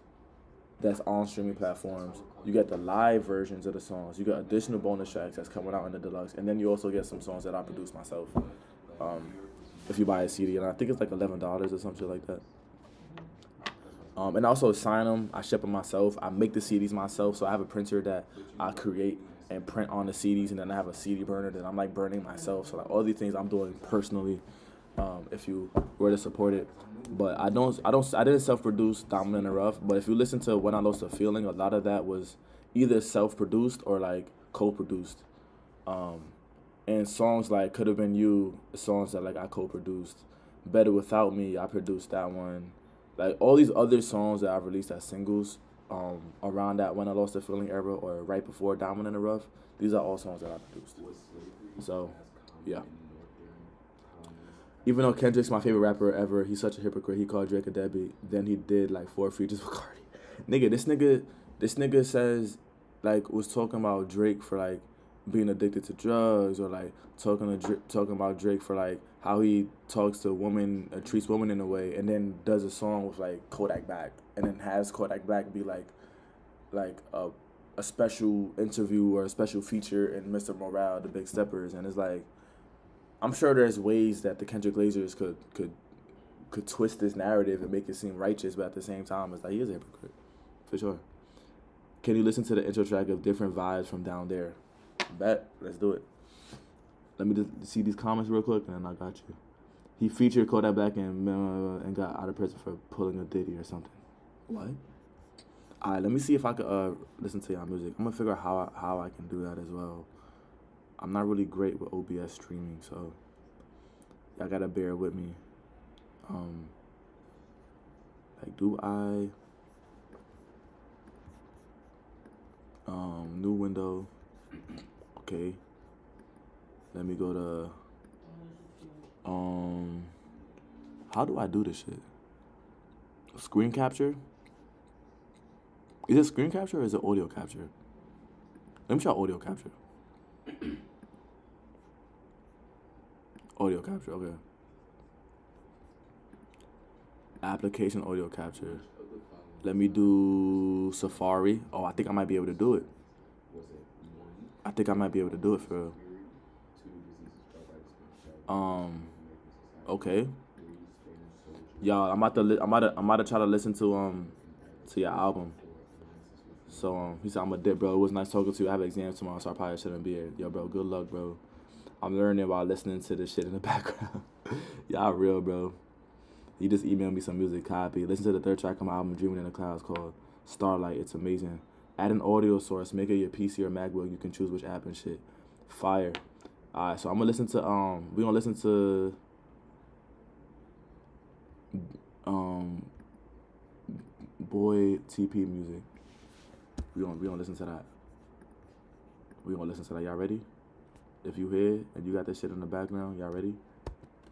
that's on streaming platforms. You get the live versions of the songs. You get additional bonus tracks that's coming out in the deluxe, and then you also get some songs that I produced myself. If you buy a CD, and I think it's like $11 or something like that. And I also sign them. I ship them myself. I make the CDs myself, so I have a printer that I create and print on the CDs, and then I have a CD burner that I'm like burning myself. So like all these things I'm doing personally. If you were to support it, but I didn't self-produce Diamond in the Rough. But if you listen to When I Lost a Feeling, a lot of that was either self-produced or like co-produced. And songs like Could Have Been You, songs that like I co-produced. Better Without Me, I produced that one. Like all these other songs that I've released as singles, around that When I Lost a Feeling era or right before Diamond in the Rough, these are all songs that I produced. So, yeah. Even though Kendrick's my favorite rapper ever, he's such a hypocrite. He called Drake a deadbeat. Then he did like 4 features with Cardi. This nigga says, like, was talking about Drake for like being addicted to drugs, or like talking about Drake for like how he talks to women, treats women in a way, and then does a song with like Kodak Black, and then has Kodak Black be like a special interview or a special feature in Mr. Morale, The Big Steppers, and it's like, I'm sure there's ways that the Kendrick Lasers could twist this narrative and make it seem righteous, but at the same time, it's like he is a hypocrite, for sure. Can you listen to the intro track of Different Vibes from Down There? Bet. Let's do it. Let me just see these comments real quick, and then I got you. He featured Kodak Black and got out of prison for pulling a Diddy or something. What? All right, let me see if I could listen to y'all music. I'm gonna figure out how I can do that as well. I'm not really great with OBS streaming, so y'all gotta bear with me. Like, do I new window? Okay. Let me go to how do I do this shit? Screen capture? Is it screen capture or is it audio capture? Let me try audio capture. Audio capture, okay. Application audio capture. Let me do Safari. Oh, I think I might be able to do it. I think I might be able to do it for okay. Y'all, I'm about to try to listen to your album. So he said, I'm a dip, bro. It was nice talking to you. I have exams tomorrow, so I probably shouldn't be here. Yo, bro, good luck, bro. I'm learning while listening to this shit in the background. Y'all real, bro. He just emailed me some music copy. Listen to the third track on my album, Dreaming in the Clouds, called Starlight. It's amazing. Add an audio source. Make it your PC or MacBook. You can choose which app and shit. Fire. Alright, so I'm gonna listen to we gonna listen to Boy TP music. We gonna listen to that. We gonna listen to that. Y'all ready? If you hear and you got that shit in the background, y'all ready?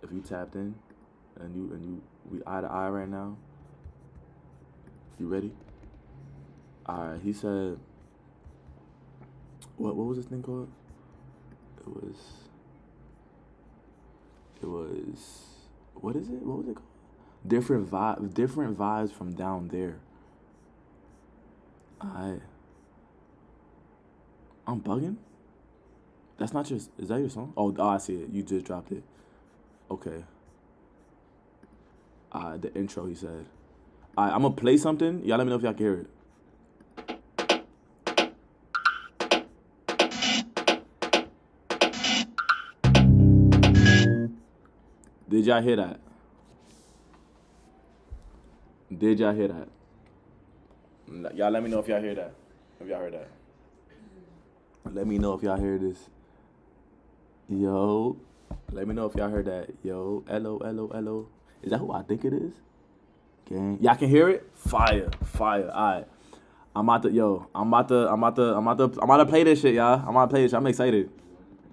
If you tapped in and we eye to eye right now. You ready? Alright, he said what was this thing called? It was what is it? What was it called? Different vibes from down there. I'm bugging? That's not your, is that your song? Oh, I see it. You just dropped it. Okay. The intro, he said. I'm gonna play something. Y'all let me know if y'all can hear it. Did y'all hear that? Did y'all hear that? Y'all let me know if y'all hear that. If y'all heard that. Let me know if y'all hear this. Yo. Let me know if y'all heard that. Yo. Hello. Is that who I think it is? Gang. Y'all can hear it? Fire. Alright. I'm about to play this shit, y'all. I'm about to play this shit. I'm excited.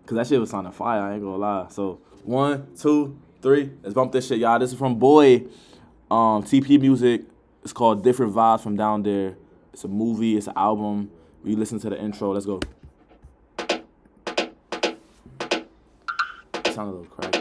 Cause that shit was sounding fire, I ain't gonna lie. So 1, 2, 3. Let's bump this shit, y'all. This is from Boy. TP music. It's called Different Vibes from Down There. It's a movie, it's an album. We listen to the intro. Let's go. It sounds a little cracked.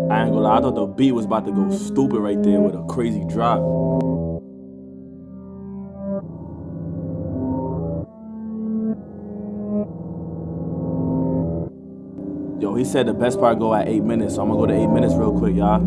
I ain't gonna lie, I thought the beat was about to go stupid right there with a crazy drop. Yo, he said the best part go at 8 minutes, so I'm gonna go to 8 minutes real quick, y'all.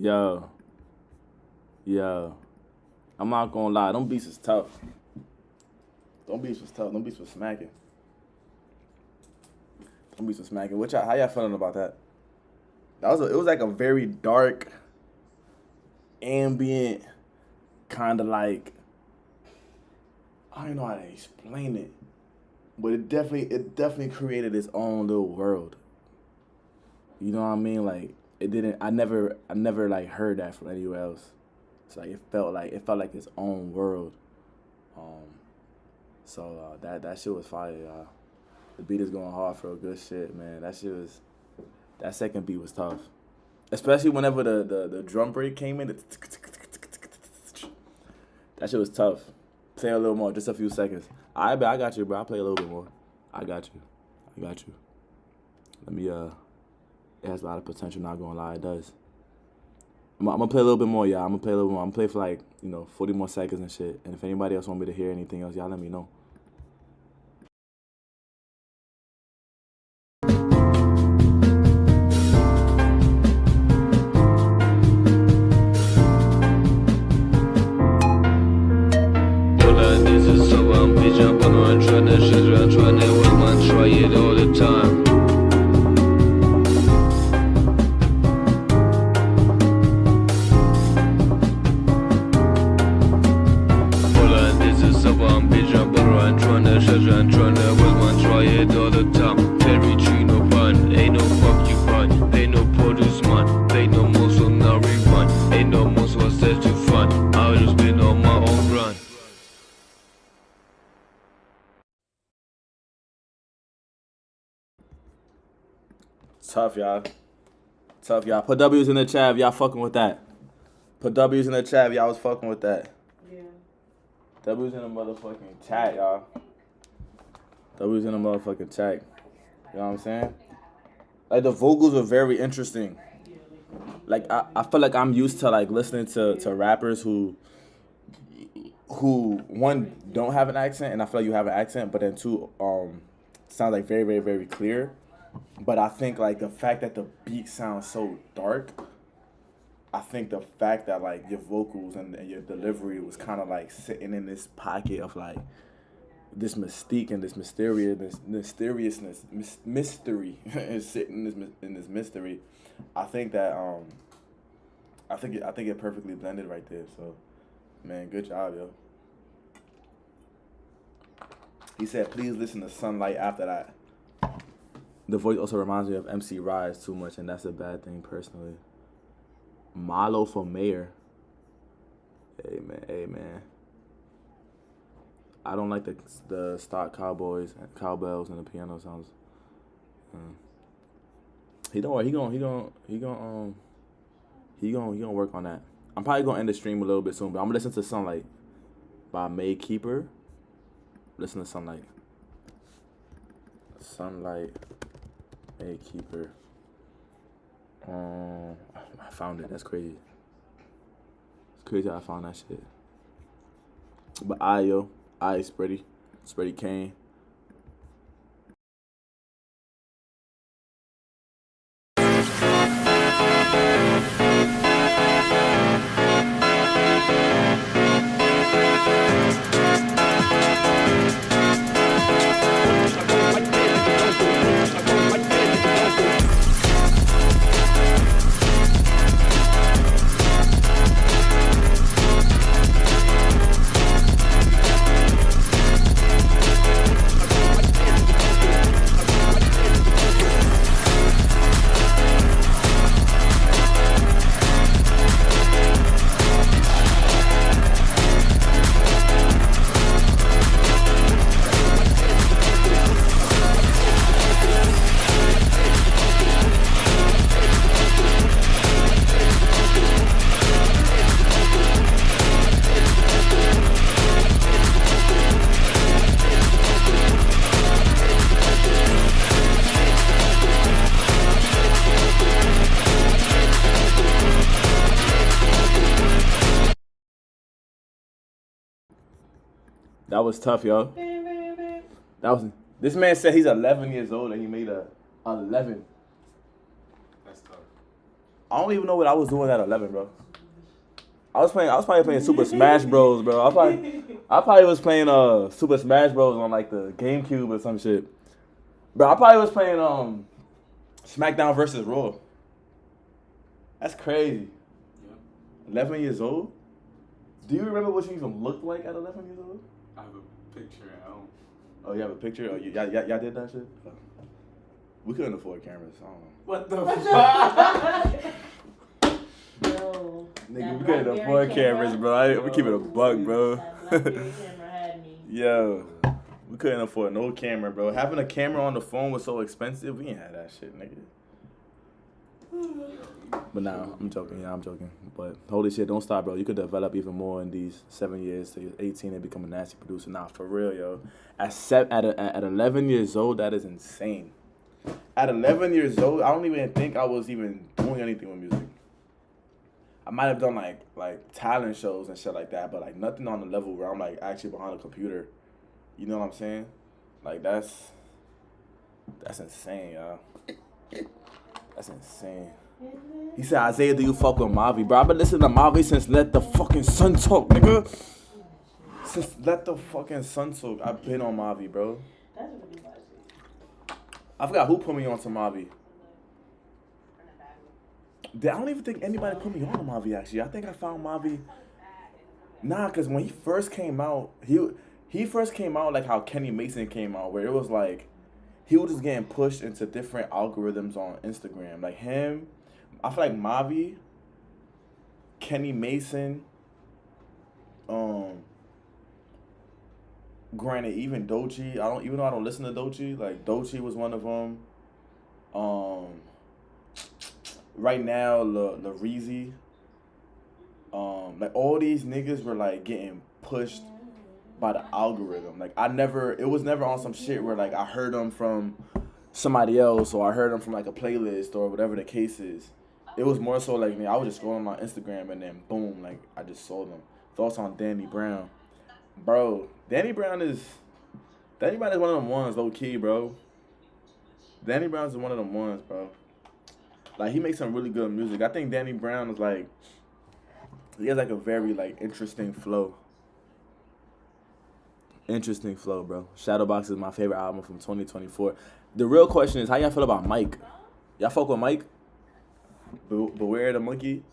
Yo. I'm not gonna lie, them beats is tough. Them beats was smacking. How y'all feeling about that? It was like a very dark, ambient, kind of like, I don't know how to explain it, but it definitely created its own little world. You know what I mean? Like I never like heard that from anywhere else. It's like it felt like its own world. So that shit was fire, y'all. The beat is going hard for a good shit, man. That second beat was tough. Especially whenever the drum break came in. That shit was tough. Play a little more, just a few seconds. I got you, bro. I'll play a little bit more. I got you. Let me, it has a lot of potential, not gonna lie, it does. I'm gonna play a little bit more, y'all. I'm gonna play for like, 40 more seconds and shit. And if anybody else want me to hear anything else, y'all let me know. Try it all the time. This is so I'm bitch, I'm around tryna try it all the time. Very tree no fun, ain't no fuck you fun, pay no produce man, pay no more so now rewind, ain't no more so I said to fun. I've just been on my own run. Tough, y'all. Put W's in the chat if y'all fucking with that. Put W's in the chat if y'all was fucking with that. Yeah. W's in the motherfucking chat, y'all. W's in the motherfucking chat. You know what I'm saying? Like, the vocals are very interesting. Like, I feel like I'm used to, like, listening to rappers who, one, don't have an accent, and I feel like you have an accent, but then two, sounds like very, very, very clear. But I think, like, the fact that the beat sounds so dark, I think the fact that, like, your vocals and your delivery was kind of, like, sitting in this pocket of, like, this mystique and this mysteriousness, mystery is sitting in this mystery. I think that, I think it perfectly blended right there. So, man, good job, yo. He said, please listen to Sunlight after that. The voice also reminds me of MC Rise too much, and that's a bad thing personally. Malo for mayor. Hey man. I don't like the stock cowbells and the piano sounds. He don't worry. He gonna work on that. I'm probably gonna end the stream a little bit soon, but I'm gonna listen to Sunlight by May Keeper. Listen to Sunlight. May Keeper. I found it. That's crazy. It's crazy how I found that shit. But Spready Kane. That was tough, yo. This man said he's 11 years old and he made a 11. That's tough. I don't even know what I was doing at 11, bro. I was probably playing Super Smash Bros, bro. I probably was playing Super Smash Bros on like the GameCube or some shit. Bro, I probably was playing SmackDown versus Raw. That's crazy. Yeah. 11 years old? Do you remember what you even looked like at 11 years old? I have a picture at home. Oh, you have a picture? Oh, y'all did that shit? Oh. We couldn't afford cameras. I don't know. What the fuck? Yo, Nigga, we couldn't afford cameras, bro. We keep it a buck, bro. That BlackBerry camera had me. Yo, we couldn't afford no camera, bro. Having a camera on the phone was so expensive. We ain't had that shit, nigga. But nah, I'm joking. Yeah, I'm joking. But holy shit, don't stop, bro. You could develop even more in these 7 years. So you're 18 and become a nasty producer. Nah, for real, yo. At 11 years old, that is insane. At 11 years old, I don't even think I was even doing anything with music. I might have done like talent shows and shit like that, but like nothing on the level where I'm like actually behind a computer. You know what I'm saying? Like that's insane, y'all. That's insane. He said, Isaiah, do you fuck with Mavi? Bro, I've been listening to Mavi since Let the Fucking Sun Talk, nigga. Since Let the Fucking Sun Talk, I've been on Mavi, bro. That's really bad. I forgot who put me on to Mavi. I don't even think anybody put me on to Mavi, actually. I think I found Mavi. Nah, because when he first came out, he first came out like how Kenny Mason came out, where it was like, he was just getting pushed into different algorithms on Instagram. Like him, I feel like Mavi, Kenny Mason, granted, even Doechii, even though I don't listen to Doechii, like Doechii was one of them. Right now, Lareezy, like all these niggas were like getting pushed by the algorithm. Like it was never on some shit where like I heard them from somebody else or I heard them from like a playlist or whatever the case is. It was more so like, man, I was just scrolling on Instagram and then boom, like I just saw them. Thoughts on Danny Brown. Bro, Danny Brown is one of them ones, low key, bro. Danny Brown is one of them ones, bro. Like, he makes some really good music. I think Danny Brown is, like, he has, like, a very, like, interesting flow. Interesting flow, bro. Shadowbox is my favorite album from 2024. The real question is, how y'all feel about Mike? Y'all fuck with Mike? Beware the Monkey?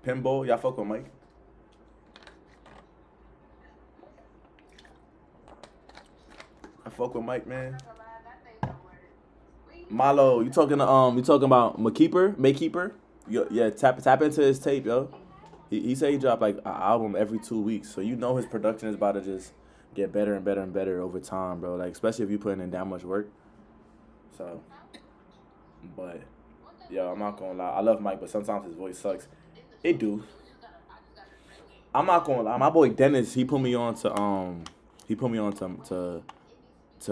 Pinball? Y'all fuck with Mike? I fuck with Mike, man. Malo, you talking about Maykeeper? Yeah, tap into his tape, yo. He said he dropped like an album every 2 weeks, so you know his production is about to just get better and better and better over time, bro. Like especially if you putting in that much work. So, but yo, I'm not gonna lie, I love Mike, but sometimes his voice sucks. It do. I'm not gonna lie, my boy Dennis, he put me on to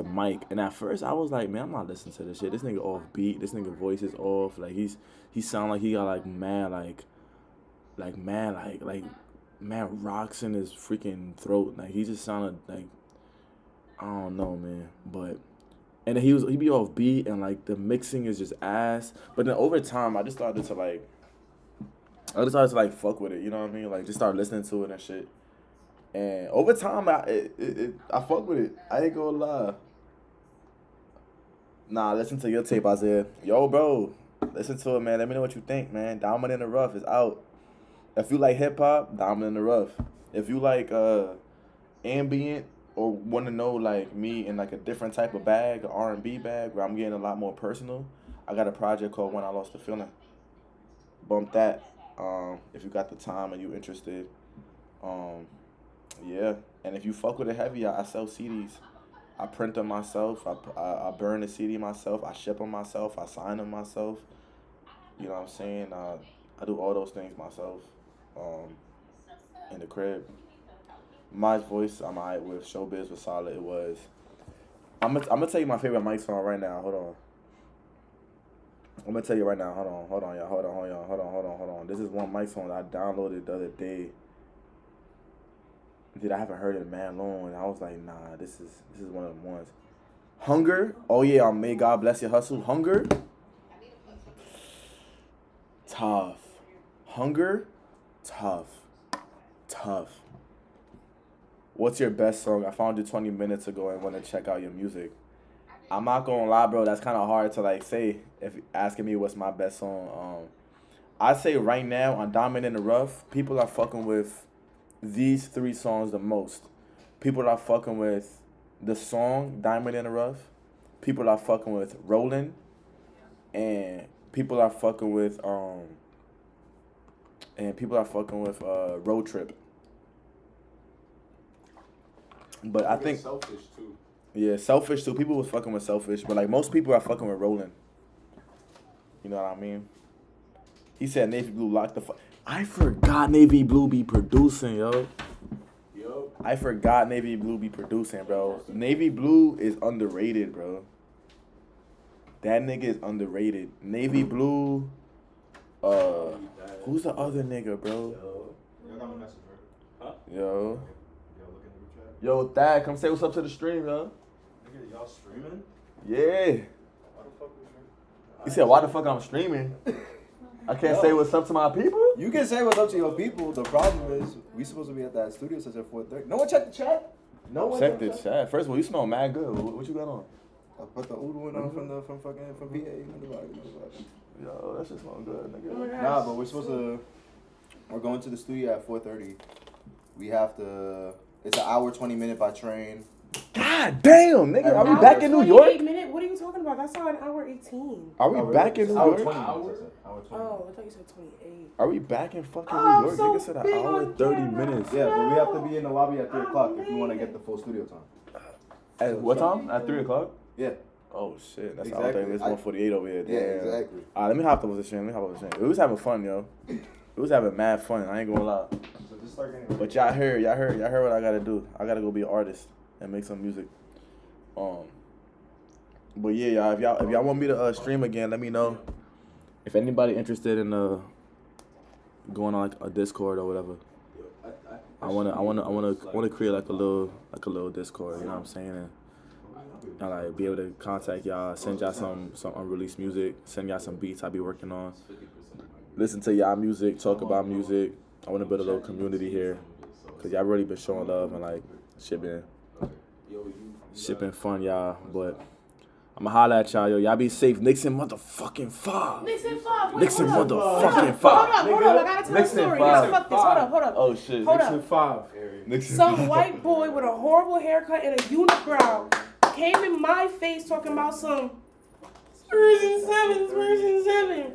Mike, and at first I was like, man, I'm not listening to this shit. This nigga off beat. This nigga voice is off. Like he sound like he got like mad rocks in his freaking throat. Like he just sounded like, I don't know, man. But and then he be off beat and like the mixing is just ass. But then over time I just started to like fuck with it. You know what I mean? Like just start listening to it and shit. And over time, I fuck with it. I ain't gonna lie. Nah, listen to your tape, Isaiah. Yo, bro, listen to it, man. Let me know what you think, man. Diamond in the Rough is out. If you like hip-hop, Diamond in the Rough. If you like ambient or want to know, like, me in, like, a different type of bag, an R&B bag, where I'm getting a lot more personal, I got a project called When I Lost the Feeling. Bump that if you got the time and you interested. Yeah, and if you fuck with it heavy, I sell CDs. I print them myself. I burn the CD myself. I ship them myself. I sign them myself. You know what I'm saying? I do all those things myself in the crib. My voice, I'm alright with. Showbiz was solid. It was. I'm gonna tell you my favorite Mike song right now. Hold on. I'm gonna tell you right now. Hold on, y'all. Hold on. This is one Mike song that I downloaded the other day. Dude, I haven't heard it in man long, and I was like, nah, this is one of them ones. Hunger. Oh yeah, May God Bless Your Hustle. Hunger. Tough. Hunger, tough. What's your best song? I found you 20 minutes ago and want to check out your music. I'm not gonna lie, bro. That's kind of hard to like say if asking me what's my best song. I'd say right now on Diamond in the Rough, people are fucking with these 3 songs the most. People are fucking with the song Diamond in the Rough. People are fucking with Rollin', and people are fucking with Road Trip. But I think Selfish too. yeah, Selfish too. People was fucking with Selfish, but like most people are fucking with Rollin'. You know what I mean? He said Navy Blue locked the fuck. I forgot Navy Blue be producing, yo. I forgot Navy Blue be producing, bro. Navy Blue is underrated, bro. That nigga is underrated. Navy Blue. Who's the other nigga, bro? Y'all got my message, right? Yo. Y'all look in the group chat? Yo, Thad, come say what's up to the stream, yo. Nigga, y'all streaming? Yeah. Why the fuck we streaming? He said, why the fuck I'm streaming? I can't say what's up to my people? You can say what's up to your people. The problem is, we supposed to be at that studio since at 4:30. No one checked the chat? No one Check the chat. First of all, you smell mad good. What you got on? I put the old one on from PA. You know the vibe. Yo, that shit smell good, nigga. Nah, but we're going to the studio at 4:30. We have to, it's an hour, 20 minute by train. God damn, nigga. Are we back in New York? 28 minute? What are you talking about? That's an hour 18. Are we back in New Hour York? 20 Oh, I thought you said 28. Are we back in fucking Oh, New York? so Nigga said an big hour on and 30 camera. minutes. Yeah, but we have to be in the lobby at 3 o'clock if we want to get the full studio time. At what time? At 3 o'clock? Yeah. Oh shit, that's Exactly. all day. It's 1:48 over here. Yeah, Damn. exactly. Alright, let me hop over the stream. We was having fun, yo. We was having mad fun. I ain't gonna lie. So just start getting But y'all heard what I gotta do. I gotta go be an artist and make some music. But yeah, y'all, if y'all want me to stream again, let me know. If anybody interested in going on like a Discord or whatever, I wanna create like a little Discord. You know what I'm saying? And like be able to contact y'all, send y'all some unreleased music, send y'all some beats I be working on, listen to y'all music, talk about music. I want to build a little community here, cause y'all really been showing love and like shit been fun, y'all. But I'ma holla at y'all, yo. Y'all be safe. Knicks in motherfucking 5. Knicks in 5. Knicks in motherfucking 5. Hold up. I gotta tell a story. Nah, fuck this. Hold up. Oh shit. Hold up. 5. Some white boy with a horrible haircut and a unibrow came in my face talking about some Spurs and 7.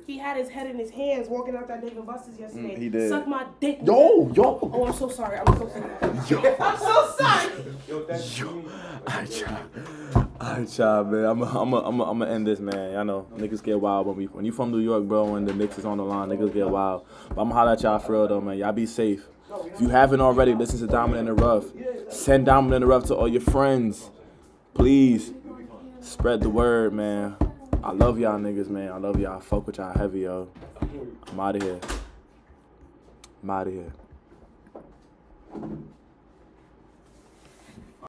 He had his head in his hands walking out that Dave & Buster's yesterday. He did. Suck my dick. Yo. Oh, I'm so sorry. I'm so sorry. Alright, y'all, man. I'm end this, man. Y'all know niggas get wild when you from New York, bro. When the Knicks is on the line, niggas get wild. But I'ma holla at y'all for real though, man. Y'all be safe. If you haven't already, listen to Diamond in the Rough. Send Diamond in the Rough to all your friends. Please spread the word, man. I love y'all niggas, man. I love y'all. I fuck with y'all heavy, yo. I'm out of here.